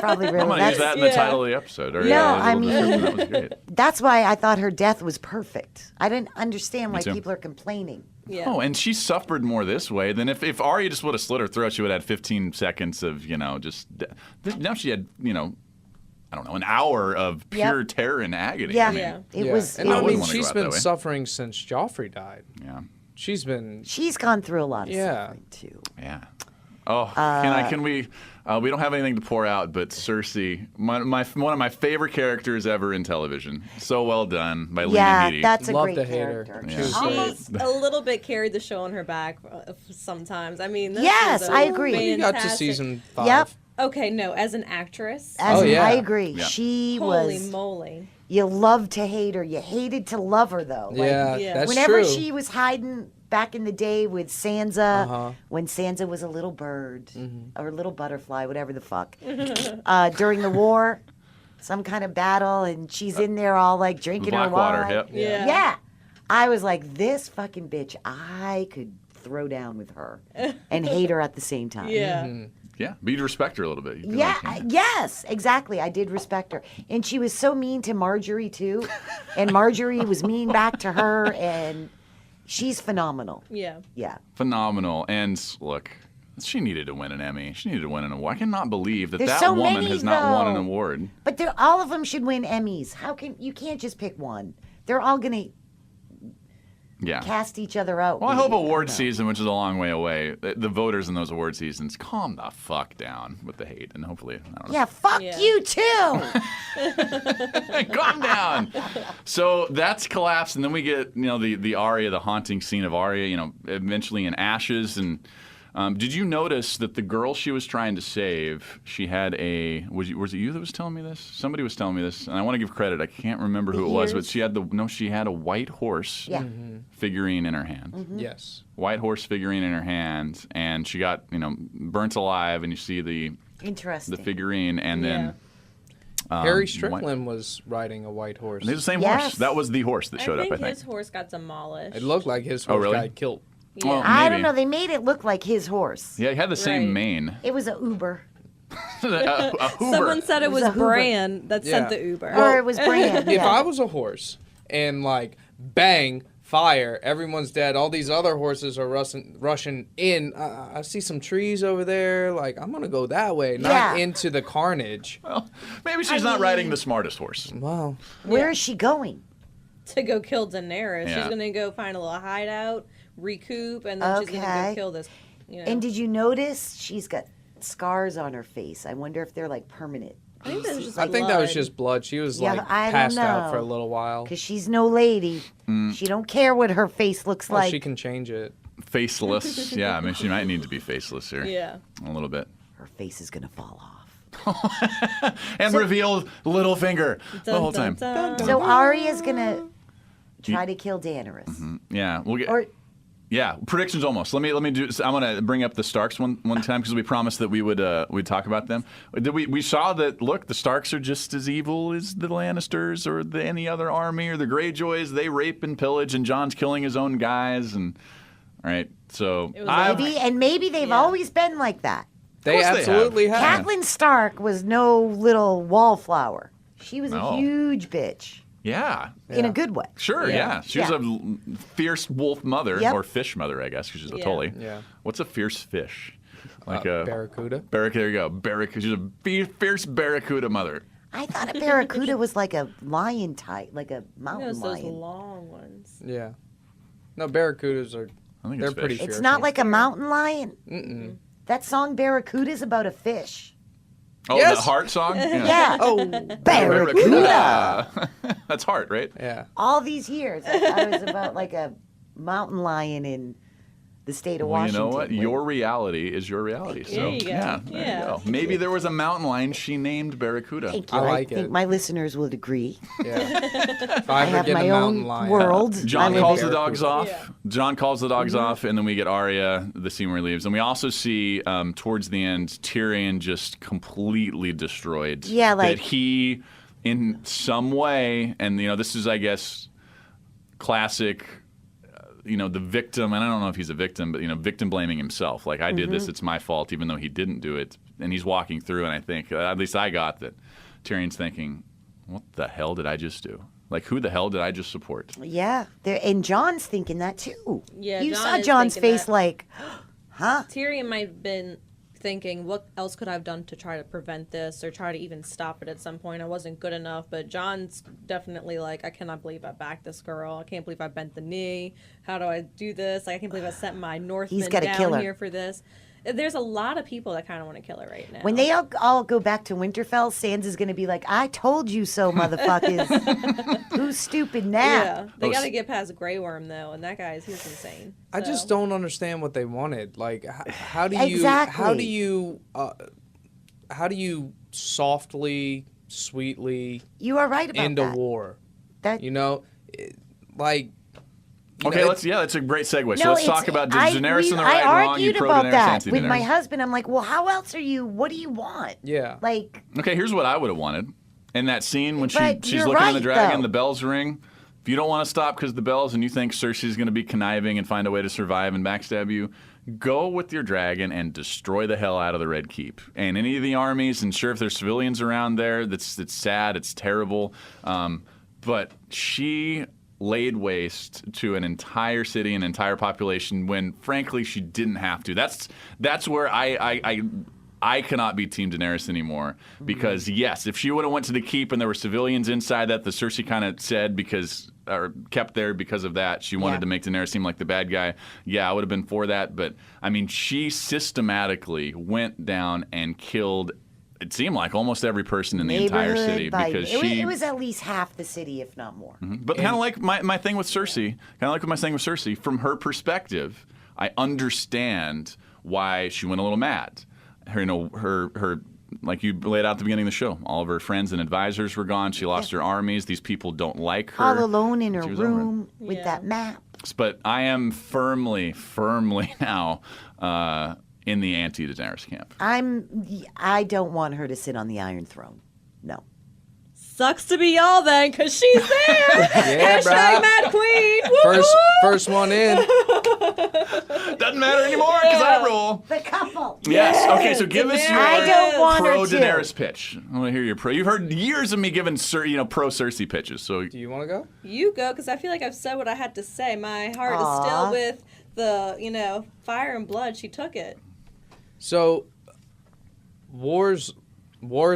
Probably really. I'm going to use that in the title of the episode. Or, I a little mean- description. That was great. That's why I thought her death was perfect. I didn't understand why too. people are complaining. Yeah. Oh, and she suffered more this way than if Arya just would have slit her throat. She would have had 15 seconds of just. Now she had I don't know, an hour of pure terror and agony. Yeah, I mean, Yeah. it was. And it I wouldn't mean, wanna go was she's out that been way. suffering since Joffrey died. yeah, She's been. she's gone through a lot of Yeah. suffering too. yeah. Oh, can we? We don't have anything to pour out, but Cersei, one of my favorite characters ever in television. So well done by Lena Yeah, Headey. that's a Love great to hate her. character. She was Almost a little bit carried the show on her back sometimes. I mean, this Yes, was a I agree. You got to fantastic- season 5. Yep. Okay, no, as an actress, As Oh, yeah. I agree. Yeah. She holy was. moly. You loved to hate her. You hated to love her, though. Like, Yeah, Yeah. that's whenever true. she was hiding back in the day with Sansa, Uh-huh. when Sansa was a little bird or a little butterfly, whatever the fuck, Mm-hmm. during the war, some kind of battle, and she's in there all like drinking her Blackwater, wine. yep. Yeah. Yeah. I was like, this fucking bitch, I could throw down with her and hate her at the same time. Yeah. Yeah, but you'd respect her a little bit. You'd be Yeah, like, yes, exactly. I did respect her. And she was so mean to Marjorie, too. And Marjorie was mean back to her, and she's phenomenal. Yeah. Yeah. phenomenal. And look, she needed to win an Emmy. She needed to win an award. I cannot believe that There's that so woman many, has not won an though. award. But all of them should win Emmys. You can't just pick one. They're all going to Yeah. cast each other out. Well, I hope maybe. award don't know. season, which is a long way away, the voters in those award seasons calm the fuck down with the hate, and hopefully, I don't know. Yeah, fuck Yeah. you, too. Calm down. So that's collapsed, and then we get the Arya, the haunting scene of Arya, eventually in ashes. And did you notice that the girl she was trying to save, she had was it you that was telling me this? Somebody was telling me this, and I want to give credit. I can't remember who it was, but she had a white horse Yeah. figurine in her hand. Yes. White horse figurine in her hand, and she got burnt alive, and you see the Interesting. figurine, and then. Harry white- Strickland was riding a white horse. It's the same Yes. horse. That was the horse that showed I think up, I think. his horse got demolished. It looked like his Oh, horse really? got killed. Yeah. Well, I don't maybe. know. They made it look like his horse. Yeah, he had the same Right. mane. It was a Uber. a Hoover. Someone said it was was a Hoover. Bran that sent Yeah. the Uber. Or it was Bran. If yeah. I was a horse and bang, fire, everyone's dead, all these other horses are rushing in. I see some trees over there. I'm going to go that way, not Yeah. into the carnage. Well, maybe she's not riding the smartest horse. Wow. Where is she going? To go kill Daenerys. Yeah. She's gonna go find a little hideout, recoup, and then she's gonna Okay. go kill this. And did you notice she's got scars on her face? I wonder if they're permanent. I think that was just I think that was blood. just blood. She was Yeah, I don't passed out know. for a little while. Because she's no lady. She don't care what her face looks Well, like. she can change it. Faceless. Yeah, I mean, she might need to be faceless here. Yeah. A little bit. Her face is gonna fall off. And reveal Littlefinger the Dun, whole dun, time. dun. So Arya's gonna try to kill Daenerys. Yeah, we'll get. Or Yeah, predictions almost. Let me do. I'm gonna bring up the Starks one time because we promised that we'd talk about them. We saw that. Look, the Starks are just as evil as the Lannisters or any other army or the Greyjoys. They rape and pillage, and Jon's killing his own guys. And all right, so It was maybe they've Yeah. always been like that. They course they absolutely have. Catelyn Stark was no little wallflower. She was No. a huge bitch yeah. in a good way. Sure, yeah. She was Yeah. a fierce wolf mother, Yep. or fish mother, I guess, because she's a Yeah. Tully. Yeah. What's a fierce fish? Like a Barracuda. There you go. Barracuda. She's a fierce barracuda mother. I thought a barracuda was like a lion type, like a It mountain was those lion. long ones. Yeah. No, barracudas are. I think They're it's pretty fish. It's fearful. not like a mountain lion. Mm-mm. That song Barracuda is about a fish. Oh, Yes. the Heart song? Yeah. Oh, Barracuda. That's Heart, right? yeah. All these years, I was about like a mountain lion in the state of Well, you Washington. know what? Your reality is your reality. There So, you go. yeah, there Yeah. you go. Maybe there was a mountain lion she named Barracuda. Thank you. I like think it. my listeners would agree. Yeah. If I I ever have get my a mountain own lion, world. John I live calls in- the dogs off. Yeah. John calls the dogs Mm-hmm. off, and then we get Arya, the scene where he leaves. And we also see, towards the end, Tyrion just completely destroyed. Yeah, like- that he, in some way, and this is, I guess, classic. The victim, and I don't know if he's a victim, but victim blaming himself. Like, I did this, it's my fault, even though he didn't do it. And he's walking through, and I think, at least I got that. Tyrion's thinking, what the hell did I just do? Like, who the hell did I just support? Yeah, and John's thinking that too. Yeah, you John saw is John's thinking face that. like, huh? Tyrion might have been thinking, what else could I have done to try to prevent this or try to even stop it at some point? I wasn't good enough. But John's definitely like, I cannot believe I backed this girl. I can't believe I bent the knee. How do I do this? Like, I can't believe I sent my Northmen gotta kill down her. here for this. There's a lot of people that kind of want to kill her right now. When they all go back to Winterfell, Sansa's going to be like, I told you so, motherfuckers. Who's stupid now? Yeah, they Oh, got to get past Grey Worm though, and that he's insane. I just So- don't understand what they wanted. Like, how do you Exactly. how do you softly, sweetly You are right about end a that. war? That- Like. Okay, know, that's a great segue. So No, let's it's- talk about I- Daenerys in the I right, wrong. You argued pro about Daenerys, that anti with my Daenerys. husband. I'm like, well, how else are you? What do you want? Yeah. Like, Okay, here's what I would have wanted. In that scene when But she's you're looking at the right, dragon, though. the bells ring. If you don't want to stop because the bells and you think Cersei's going to be conniving and find a way to survive and backstab you, go with your dragon and destroy the hell out of the Red Keep. And any of the armies, and sure, if there's civilians around there, it's sad, it's terrible. But she laid waste to an entire city, an entire population, when frankly she didn't have to. That's where I cannot be Team Daenerys anymore, because yes, if she would have went to the keep and there were civilians inside that, the Cersei kind of said or kept there because of that, she wanted Yeah. to make Daenerys seem like the bad guy. Yeah, I would have been for that, but I mean, she systematically went down and killed. It seemed like almost every person in the entire neighborhood city by- because it was at least half the city, if not more. But kind of like my thing with Cersei, from her perspective, I understand why she went a little mad. Her like you laid out at the beginning of the show, all of her friends and advisors were gone. She lost her armies. These people don't like her. All alone in her She was over it. room with Yeah. that map. But I am firmly now in the anti-Daenerys camp. I don't want her to sit on the Iron Throne. No. Sucks to be y'all then, because she's there. Yeah, Hashtag bruh. Mad Queen. Woo-hoo. First one in. Doesn't matter anymore because I rule. The couple. Yes. Okay. So give us your I don't want her pro to. Daenerys pitch. I want to hear your pro. You've heard years of me giving pro Cersei pitches. So Do you want to go? You go, because I feel like I've said what I had to say. My heart is Aw. still with the, fire and blood. She took it. So, war is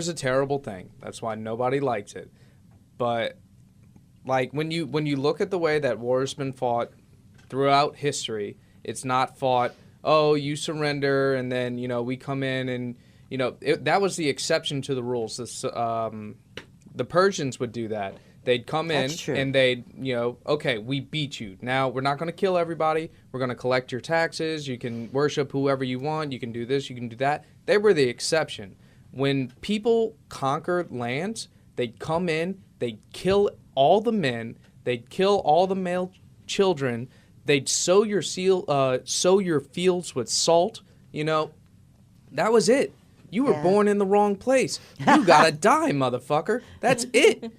a terrible thing. That's why nobody likes it. But like when you look at the way that war has been fought throughout history, it's not fought, oh, you surrender and then, we come in and, that was the exception to the rules. The Persians would do that. They'd come in That's true. and they'd, okay, we beat you. Now, we're not going to kill everybody. We're going to collect your taxes. You can worship whoever you want. You can do this. You can do that. They were the exception. When people conquered lands, they'd come in, they'd kill all the men, they'd kill all the male children, they'd sow your fields with salt. That was it. You were Yeah. born in the wrong place. You gotta die, motherfucker. That's it.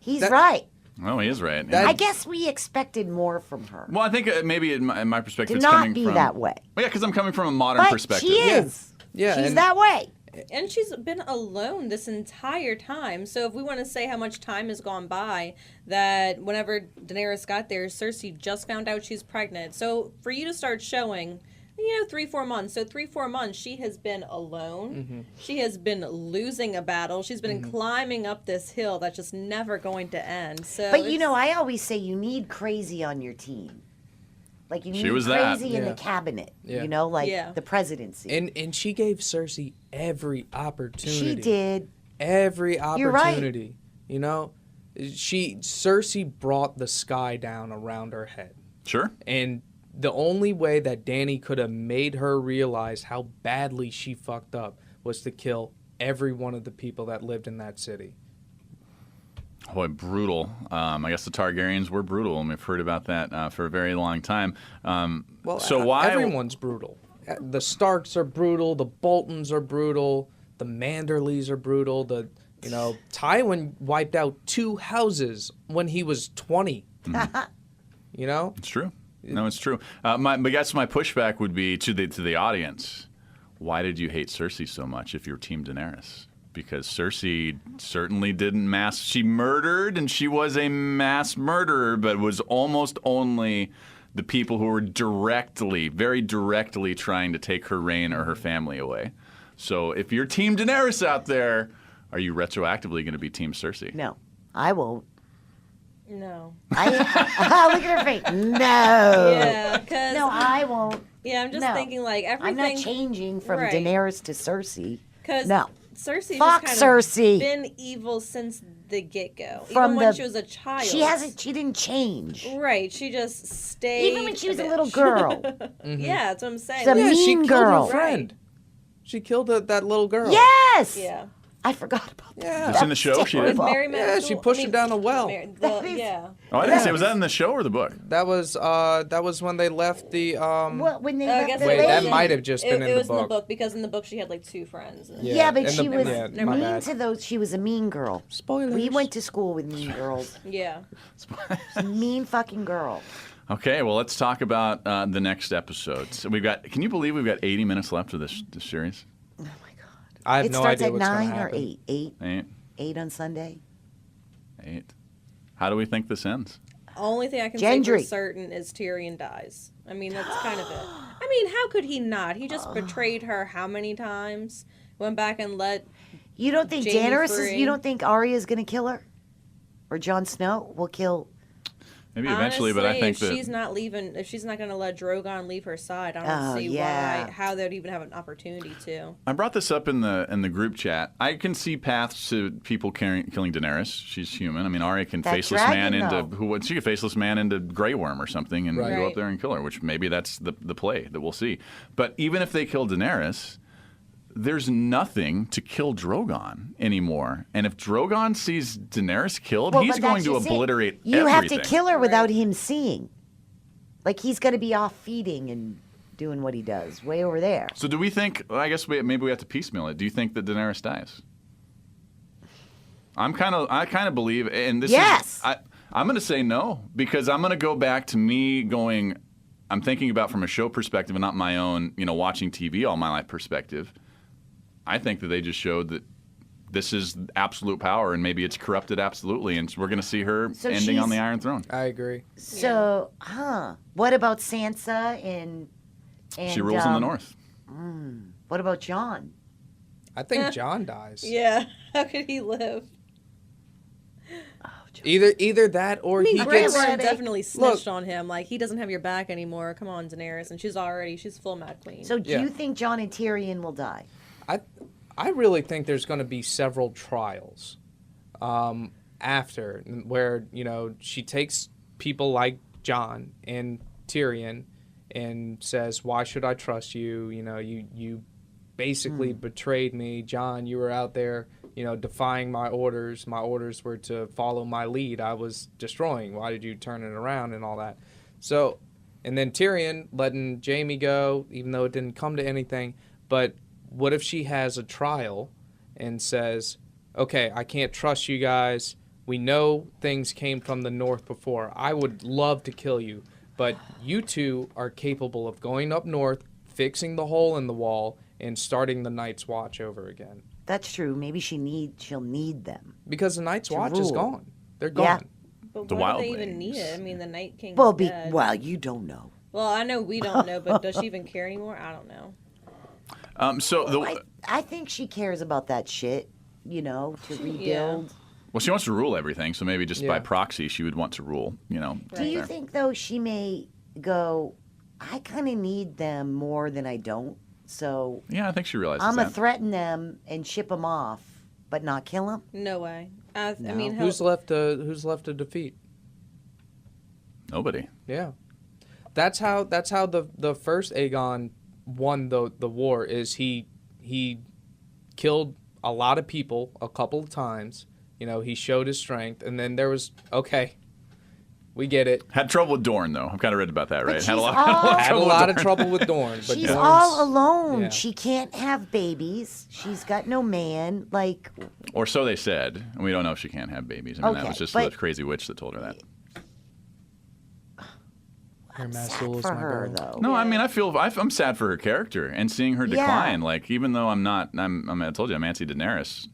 He's That- right. Oh, he is right. That- I guess we expected more from her. Well, I think maybe in my perspective, To it's not coming be from that way. Well, yeah, because I'm coming from a modern But perspective. she is. Yeah, She's and- that way. And she's been alone this entire time. So if we want to say how much time has gone by, that whenever Daenerys got there, Cersei just found out she's pregnant. So for you to start showing, 3-4 months. So 3-4 months, she has been alone. Mm-hmm. She has been losing a battle. She's been climbing up this hill that's just never going to end. So But I always say you need crazy on your team. Like you She need was that. crazy in Yeah. the cabinet. Yeah. You know, like Yeah. the presidency. And she gave Cersei every opportunity. She did. Every You're right. opportunity. You know, Cersei brought the sky down around her head. Sure. And the only way that Dany could have made her realize how badly she fucked up was to kill every one of the people that lived in that city. Boy, brutal. I guess the Targaryens were brutal, and we've heard about that for a very long time. So why? Everyone's brutal. The Starks are brutal. The Boltons are brutal. The Manderleys are brutal. Tywin wiped out 2 houses when he was 20. You know? It's true. No, it's true. I guess my pushback would be to the audience. Why did you hate Cersei so much if you're Team Daenerys? Because Cersei certainly didn't she murdered, and she was a mass murderer, but was almost only the people who were very directly trying to take her reign or her family away. So if you're Team Daenerys out there, are you retroactively going to be Team Cersei? No, I won't. No. Look at her face. No. Yeah, because No, I won't. yeah, I'm just No. thinking like I'm everything. not changing from Right. Daenerys to Cersei. Because No. Cersei's Fuck just kind Cersei. of been evil since the get-go. From Even when the- she was a child. She didn't change. Right, she just stayed. Even when she was a bitch. little girl. Yeah, that's what I'm saying. She's a Like, she mean killed girl. her friend. She killed that little girl. Yes. yeah. I forgot about that. Yeah. It's in the show. She did. With Mary Yeah, she pushed her down a well. Yeah. Oh, I didn't say. Was that in the show or the book? That was when they left the Well, when they I left guess the Wait, it that was might have just been in it the was in the book. book because in the book she had like 2 friends. Yeah, but in the- she was yeah, Never my mean bad. to those. She was a mean girl. Spoilers. We went to school with mean girls. Yeah. A mean fucking girl. Okay, well, let's talk about the next episode. So can you believe we've got 80 minutes left of this series? Oh my god. I have It no starts idea at what's going to 9 or happen. 8. 8. 8. 8 on Sunday. 8. How do we think this ends? Only thing I can say for Gendry. certain is Tyrion dies. I mean, that's kind of it. I mean, how could he not? He just betrayed her how many times? Went back and let. You don't think Jamie Daenerys is? free. You don't think Arya's gonna kill her, or Jon Snow will kill? Maybe eventually, but I think if that she's not leaving, if she's not going to let Drogon leave her side, I don't Oh, see yeah. how they'd even have an opportunity to. I brought this up in the group chat. I can see paths to people killing Daenerys. She's human. I mean, Arya can That faceless dragon, man though. she could faceless man into Grey Worm or something and Right. go up Right. there and kill her. Which maybe that's the play that we'll see. But even if they kill Daenerys, there's nothing to kill Drogon anymore. And if Drogon sees Daenerys killed, Well, he's but going that's to just it. obliterate You everything. have to kill her without him seeing. Like he's gonna be off feeding and doing what he does way over there. So do we think? I guess maybe we have to piecemeal it. Do you think that Daenerys dies? I kind of believe, and this Yes. is I'm going to say no because I'm going to go back to me going. I'm thinking about from a show perspective and not my own, watching TV all my life perspective. I think that they just showed that this is absolute power, and maybe it's corrupted absolutely, and we're going to see her So ending on she's- the Iron Throne. I agree. So, what about Sansa and She rules in the North. What about Jon? I think Jon dies. Yeah, how could he live? Either that or I mean, he Grey gets. Worm definitely Look. snitched on him. Like, he doesn't have your back anymore. Come on, Daenerys. And she's full Mad Queen. So, do Yeah. you think Jon and Tyrion will die? I really think there's going to be several trials after where she takes people like Jon and Tyrion and says, "Why should I trust you? You basically betrayed me, Jon. You were out there, defying my orders. My orders were to follow my lead. I was destroying. Why did you turn it around and all that?" So, and then Tyrion letting Jaime go, even though it didn't come to anything. But what if she has a trial and says, "Okay, I can't trust you guys. We know things came from the north before. I would love to kill you, but you two are capable of going up north, fixing the hole in the wall, and starting the Night's Watch over again." That's true. Maybe she'll need them. Because the Night's Watch is rule. gone. They're Yeah. gone. but the why do they even Wildlings. need it? I mean, the Night King's Well, dead. you don't know. Well, I know we don't know, but does she even care anymore? I don't know. I think she cares about that shit. To rebuild. Well, she wants to rule everything, so maybe just by Yeah. proxy she would want to rule. Do you think though she may go? I kind of need them more than I don't. So Yeah, I think she realizes I'm that. going to threaten them and ship them off, but not kill them. No way. I No. mean, Who's left to defeat? Nobody. Yeah. That's how the first Aegon won the war. Is he killed a lot of people a couple of times. You know, he showed his strength, and then there was we get it. Had trouble with Dorne, though. I've kind of read about that, But right? she's Had a lot, all- Had a lot of trouble with Dorne, but She's Dorne's- all alone. yeah. She can't have babies. She's got no man. Like, Or so they said. And we don't know if she can't have babies. I mean, that Okay, was just but- the crazy witch that told her that. Your sad Massul is for my her, girl. though. No, I mean, I'm sad for her character and seeing her Yeah. decline. Like, even though I told you, I'm anti Daenerys.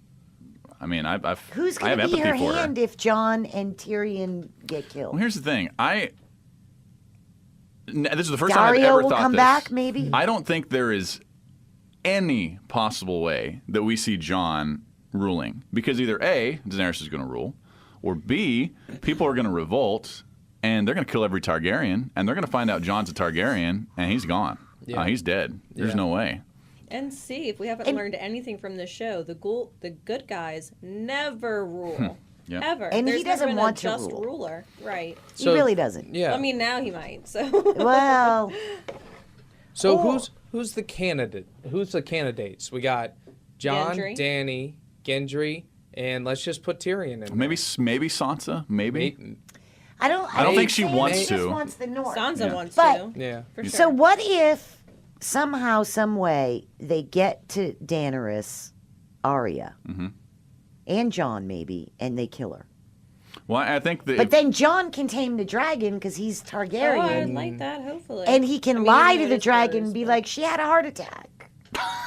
I mean, Who's I have going to be empathy her for hand her. if Jon and Tyrion get killed? Well, here's the thing. This is the first time I've Dario ever will thought come this. back, maybe? I don't think there is any possible way that we see Jon ruling, because either A, Daenerys is going to rule, or B, people are going to revolt and they're going to kill every Targaryen, and they're going to find out Jon's a Targaryen and he's gone. Yeah. He's dead. There's Yeah. no way. And see, if we haven't learned anything from the show, the good guys never rule. Yeah. Ever. And he There's never doesn't been want a to just rule. ruler. Right. So- He really doesn't. Yeah. I mean, now he might. So. Well, So Oh. who's the candidate? Who's the candidates? We got Jon, Gendry. Dany, Gendry, and let's just put Tyrion in. Maybe Sansa. Maybe. I don't think she Sansa wants just to. wants the North. Sansa Yeah. wants But- to. Yeah. For sure. So what if somehow, some way, they get to Daenerys, Arya, and Jon maybe, and they kill her? Well, I think that. But then Jon can tame the dragon because he's Oh, I'd Targaryen, like that, hopefully. and he can I mean, lie even to though the it is dragon and hers, be but- like, "She had a heart attack."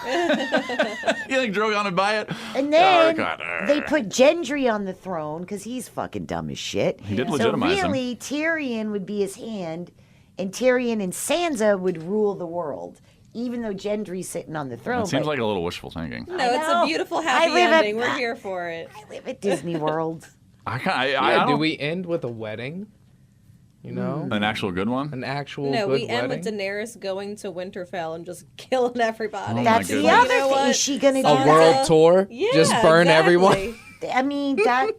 you think Drogon would buy it? And then God. they put Gendry on the throne because he's fucking dumb as shit. He did So legitimize him. really, Tyrion would be his hand, and Tyrion and Sansa would rule the world, even though Gendry's sitting on the throne. It seems but like a little wishful thinking. No, it's a know. beautiful, I happy live at- ending. We're here for it. I live at Disney World. Yeah, do don't- we end with a wedding? You know, An actual good one? an actual No, good we end with wedding. Daenerys going to Winterfell and just killing everybody. Oh my That's the goodness. other You know thing. what? Is she gonna do A Sansa- world tour, Yeah, just burn everyone. exactly. I mean, that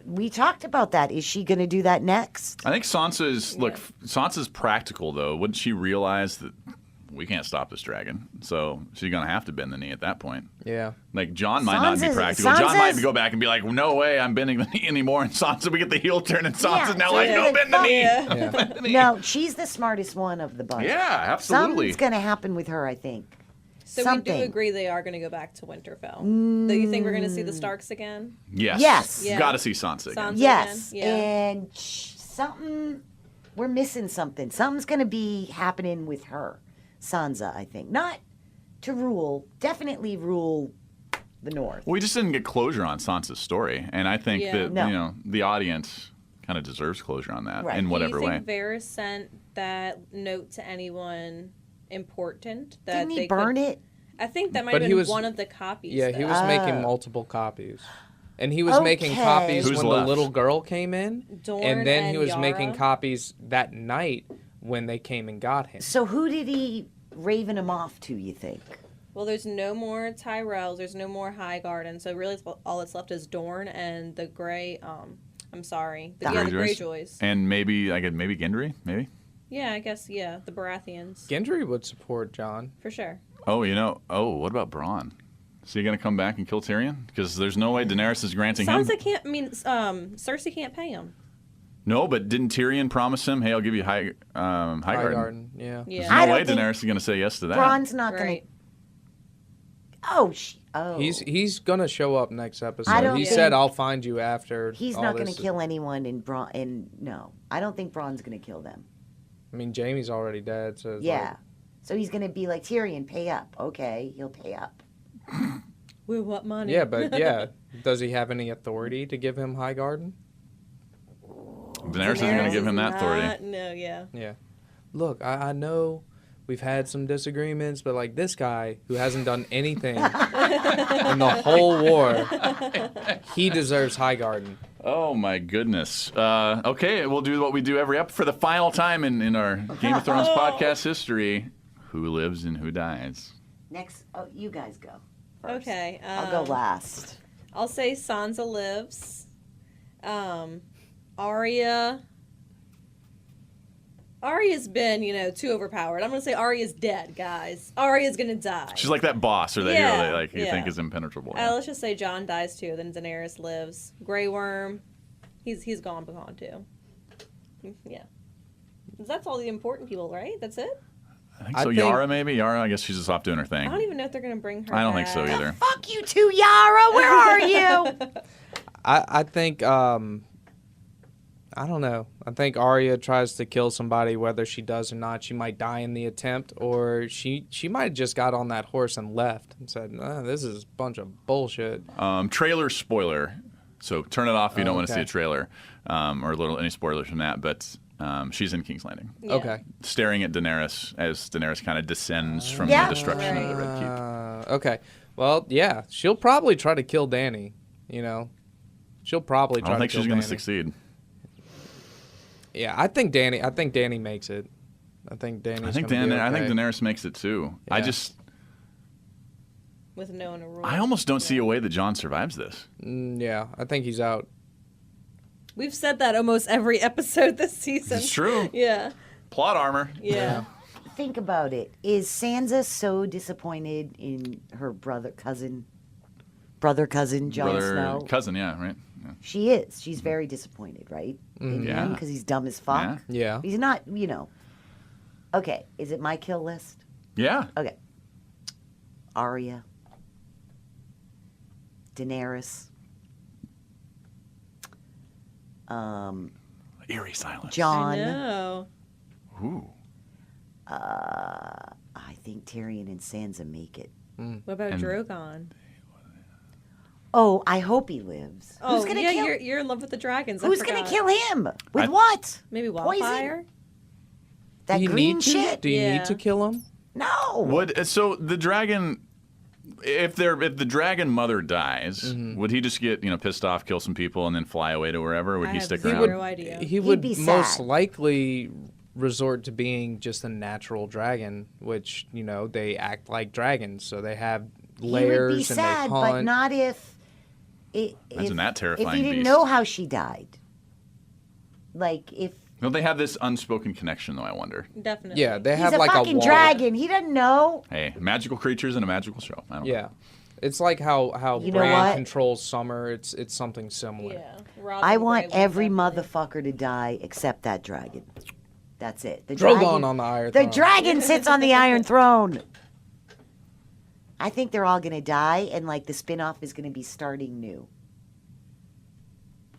we talked about that. Is she going to do that next? I think Sansa's practical though. Wouldn't she realize that we can't stop this dragon? So she's gonna have to bend the knee at that point. Yeah. Like Jon might not be Sansa's- practical. Jon might Sansa's- go back and be like, "No way, I'm bending the knee anymore." And Sansa, we get the heel turn, and Sansa's Yeah, now so like, it's "No, like, bend the knee." Yeah. Yeah. Bend the knee. No, she's the smartest one of the bunch. Yeah, absolutely. Something's going to happen with her, I think. So Something. we do agree they are going to go back to Winterfell. Do you think we're going to see the Starks again? Yes. Yes. Yeah. Got to see Sansa again. Sansa. Yes, again? Yeah. and something. We're missing something. Something's going to be happening with her, Sansa. I think not to rule. Definitely rule the North. We just didn't get closure on Sansa's story, and I think Yeah. that No. the audience kind of deserves closure on that Right. in Do whatever Do you way. think Varys sent that note to anyone important? That Didn't they he burn could... it? I think that might But have he been was- one of the copies. Yeah, he though. was making Oh. multiple copies. And he was making Okay. copies Who's when left? the little girl came in. Dorne and then he and was Yara. making copies that night when they came and got him. So who did he raven him off to? You think? Well, there's no more Tyrells. There's no more Highgarden. So really, all that's left is Dorne and the Grey. I'm sorry, the Greyjoys. And maybe Gendry, maybe. Yeah, I guess. Yeah, the Baratheons Gendry would support Jon. for sure. Oh, what about Bronn? Is he going to come back and kill Tyrion? Because there's no way Daenerys is granting him. Sansa can't. I mean, Cersei can't pay him. No, but didn't Tyrion promise him, "Hey, I'll give you Highgarden"? Highgarden, yeah. Yeah. There's I no don't way think- Daenerys is going to say yes to that. Braun's not Right. going to. Oh, He's gonna show up next episode. I don't He think- said, "I'll find you after." He's all not going this to is-" kill anyone in Braun. And no, I don't think Braun's going to kill them. I mean, Jaime's already dead, so it's Yeah. like- So he's going to be like, Tyrion, pay up. Okay, he'll pay up. With what money? yeah, but yeah, does he have any authority to give him Highgarden? Daenerys isn't going to give him that authority. No, yeah. Yeah. Look, I know we've had some disagreements, but like this guy who hasn't done anything in the whole war, he deserves Highgarden. Oh my goodness. Okay, we'll do what we do every episode for the final time in our Game of Thrones podcast history. Who lives and who dies? Next, you guys go first. Okay. I'll go last. I'll say Sansa lives. Arya's been, too overpowered. I'm going to say Arya's dead, guys. Arya's going to die. She's like that boss or that hero that you think is impenetrable. Let's just say Jon dies too, then Daenerys lives. Grey Worm, he's gone too. Yeah. That's all the important people, right? That's it? I think so. Yara, maybe? Yara, I guess she's just off doing her thing. I don't even know if they're going to bring her I don't back. think so either. Fuck you too, Yara. Where are you? I think, I don't know. I think Arya tries to kill somebody, whether she does or not. She might die in the attempt, or she might have just got on that horse and left and said, this is a bunch of bullshit. Trailer spoiler. So turn it off if you don't want to see a trailer or any spoilers from that. But she's in King's Landing. Yeah. Okay. Staring at Daenerys as Daenerys kind of descends from the destruction of the Red Keep. Okay. Well, yeah. She'll probably try to kill Dany, She'll probably try to kill Dany. I don't think she's going to succeed. Yeah, I think Dany makes it. I think Daenerys makes it too. Yeah. With no one to rule. I almost don't see a way that Jon survives this. Yeah, I think he's out. We've said that almost every episode this season. It's true. Yeah. Plot armor. Yeah. Think about it. Is Sansa so disappointed in her cousin Jon Snow? Cousin, yeah, right? Yeah. She is. She's very disappointed, right? In him, because he's dumb as fuck. Yeah. He's not, Okay, is it my kill list? Yeah. Okay. Arya. Daenerys. Eerie silence. Jon. I know. Ooh. I think Tyrion and Sansa make it. What about Drogon? Oh, I hope he lives. Oh, Who's gonna kill? You're in love with the dragons. Who's gonna kill him? With what? Maybe Poison? wildfire? That Do you green need to? shit? Do you Yeah. need to kill him? No. So the dragon, if the dragon mother dies, would he just get pissed off, kill some people, and then fly away to wherever? Or would he stick around? No idea. He would be most sad. likely resort to being just a natural dragon, which they act like dragons, so they have layers he would be and sad, they hunt. but not if. Imagine that terrifying If he didn't beast. know how she died. Like if. Don't they have this unspoken connection, though? I wonder. Definitely. Yeah, they He's have a like fucking a wall. dragon. He doesn't know. Hey, magical creatures in a magical show. I don't know. Yeah, it's like how You know Bran what? controls summer. It's something similar. Yeah. I want every mother. motherfucker to die except that dragon. That's it. The Drogon dragon, on the Iron The Throne. dragon sits on the Iron Throne. I think they're all gonna die, and the spin-off is gonna be starting new.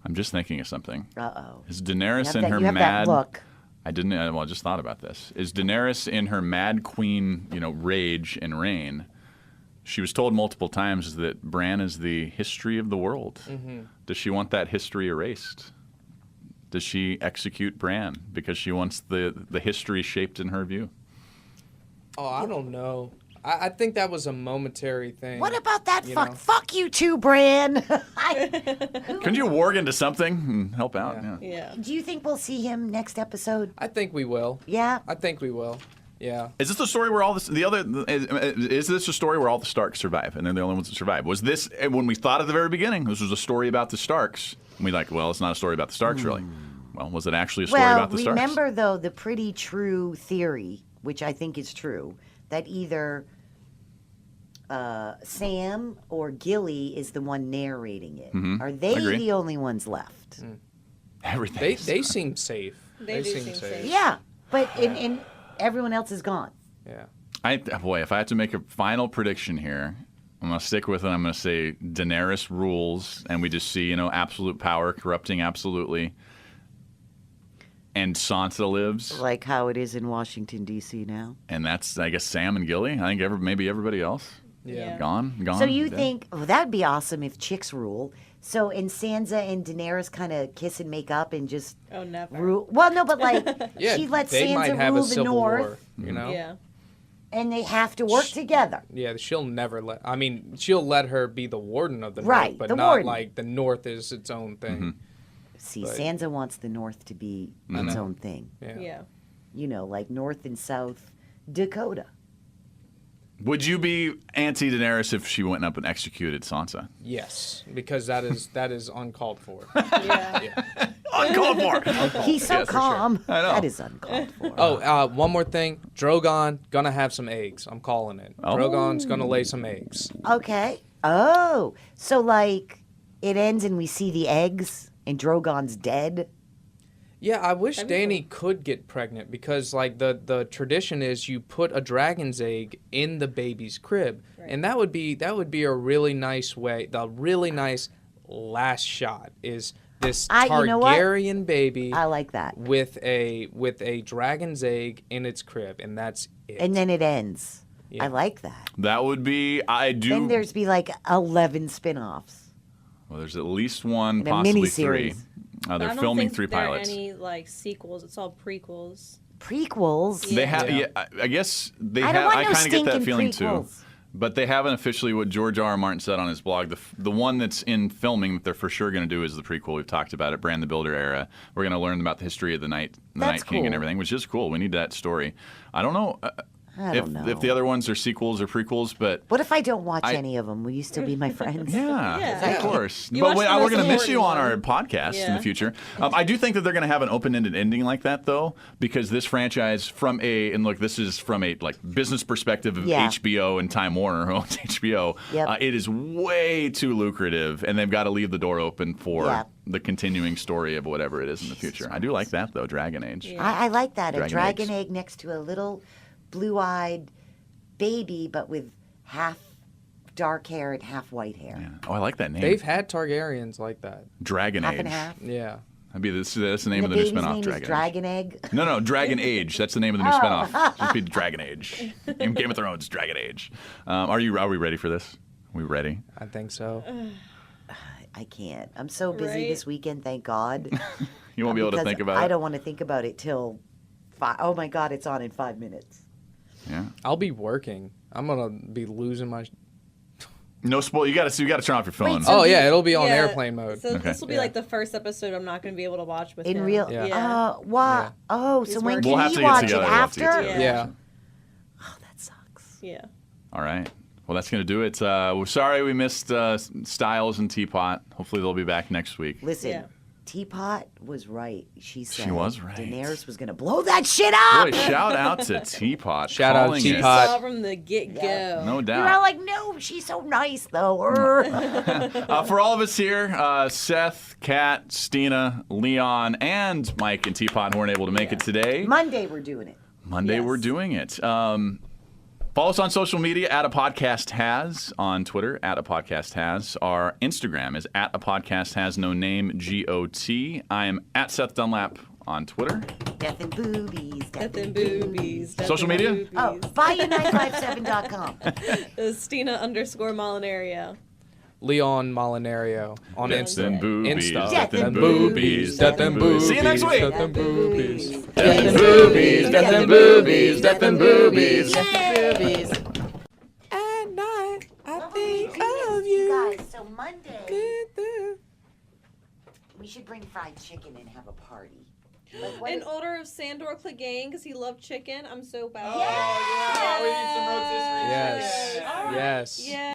I'm just thinking of something. Uh-oh. Is Daenerys in You her have mad? that look. I didn't. Well, I just thought about this. Is Daenerys in her mad queen, rage and reign? She was told multiple times that Bran is the history of the world. Mm-hmm. Does she want that history erased? Does she execute Bran because she wants the history shaped in her view? Oh, I don't know. I think that was a momentary thing. What about that you fuck? know? Fuck you too, Bran. Couldn't you warg into something and help out? Yeah. Yeah. Do you think we'll see him next episode? I think we will. Yeah. I think we will. Yeah. Is this the story where is this a story where all the Starks survive and they're the only ones that survive? Was this when we thought at the very beginning this was a story about the Starks? And we it's not a story about the Starks really. Well, was it actually a story about the Starks? Remember though the pretty true theory, which I think is true, that either Sam or Gilly is the one narrating it. Mhm. Are they Agree. the only ones left? Everything. They seem safe. They do seem safe. Yeah, but in everyone else is gone. Yeah. Boy, if I had to make a final prediction here, I'm going to stick with it. I'm going to say Daenerys rules, and we just see, absolute power corrupting absolutely. And Sansa lives, Like how it is in Washington, D.C. now. and that's, I guess, Sam and Gilly. I think maybe everybody else Yeah. gone. So you dead. think, that would be awesome if chicks rule. So, and Sansa and Daenerys kind of kiss and make up and just Oh, never. rule. Well, no, but Yeah. she lets they might Sansa have rule a the civil North, war. Yeah. and they have to work together. Yeah, she'll never let. I mean, she'll let her be the warden of the Right, North, but the not warden. like the North is its own thing. See, But- Sansa wants the North to be its own thing. Yeah. You know, like North and South Dakota. Would you be anti-Daenerys if she went up and executed Sansa? Yes, because that is uncalled for. Yeah. Uncalled for. He's so Yes, for sure. calm. I know. That is uncalled for. Oh, one more thing. Drogon gonna have some eggs. I'm calling it. Oh. Drogon's gonna lay some eggs. Okay. Oh, so like it ends and we see the eggs and Drogon's dead. Yeah, I wish That'd be Dany could get pregnant because like the tradition is you put a dragon's egg in the baby's crib, and that would be a really nice way. The really nice last shot is this You know what? Targaryen baby I like that. with a dragon's egg in its crib, and that's it. And then it ends. Yeah. I like that. That would be. I do. Then there's be like 11 spin-offs. Well, there's at least one, And a possibly three. miniseries. I They're don't filming think 3 there pilots. are any like sequels. It's all prequels. Prequels. They have. Yeah. Yeah, I guess they I don't have. want I no kind of get that stinking feeling too. prequels. But they haven't officially. What George R. R. Martin said on his blog, the one that's in filming that they're for sure going to do is the prequel. We've talked about it, Bran the Builder era. We're going to learn about the history of the Night That's King and cool. everything, which is cool. We need that story. I don't know. I don't know. If the other ones are sequels or prequels, but What if I don't watch any of them? Will you still be my friends? yeah, Yeah. of course. You But watch the we're most going to miss you on important our one. podcast in Yeah. the future. I do think that they're going to have an open-ended ending like that, though, because this franchise, and look, this is from a like business perspective of Yeah. HBO and Time Warner, who owns HBO. Yep. It is way too lucrative, and they've got to leave the door open for Yeah. the continuing story of whatever it is in the future. I do like that, though, Dragon Age. Yeah. I like that. A Dragon dragon eggs. egg next to a little blue-eyed baby, but with half dark hair and half white hair. Yeah. Oh, I like that name. They've had Targaryens like that. Dragon Half Age. and half. Yeah. That's the name And of the the new baby's spinoff, name Dragon is Age. Dragon Egg. No, Dragon Age. That's the name of the new spinoff. Just be Dragon Age. In Game of Thrones, Dragon Age. Are we ready for this? Are we ready? I think so. I can't. I'm so busy Right? this weekend, thank God. You won't be able to Because think about I it. don't want to think about it till 5. Oh my God, it's on in 5 minutes. Yeah. I'll be working. I'm gonna be losing my. No spoil. You got to turn off your phone. Wait, so Oh yeah, it'll be on Yeah, airplane mode. So this will be Yeah. like the first episode I'm not going to be able to watch with In him. real. Yeah. Why? Yeah. Oh, so He's when working. We'll can have he to get watch together. it We'll have to after? get together. Yeah. Oh, that sucks. Yeah. All right. Well, that's going to do it. We're sorry we missed Styles and Teapot. Hopefully they'll be back next week. Listen, Yeah. Teapot was right. She said was right. Daenerys was going to blow that shit up. Boy, shout out to Teapot. Shout out calling Teapot. it. Saw from the get-go. No You're all doubt. like, no, she's so nice, though. For all of us here, Seth, Kat, Stina, Leon, and Mike and Teapot who weren't able to make it today. Monday, we're doing it. Monday, Yes. we're doing it. Follow us on social media at a podcast has on Twitter at a podcast has. Our Instagram is at a podcast has no name GOT. I am at Seth Dunlap on Twitter. Death and boobies. Death and boobies. Death Social and media? Oh, boobies. bayou957.com. Stina_Molinario. Leon Molinario on Death Insta. and boobies. Insta. Death and boobies. Death and boobies. See you next week. Death and boobies. Death and boobies. Death and boobies. Death and boobies. Boobies. At night, I think You of you. guys, so Monday, we should bring fried chicken and have a party. Like, what In is- honor of Sandor Clegane, because he loved chicken, I'm so bad. Yes. Yes. Yeah.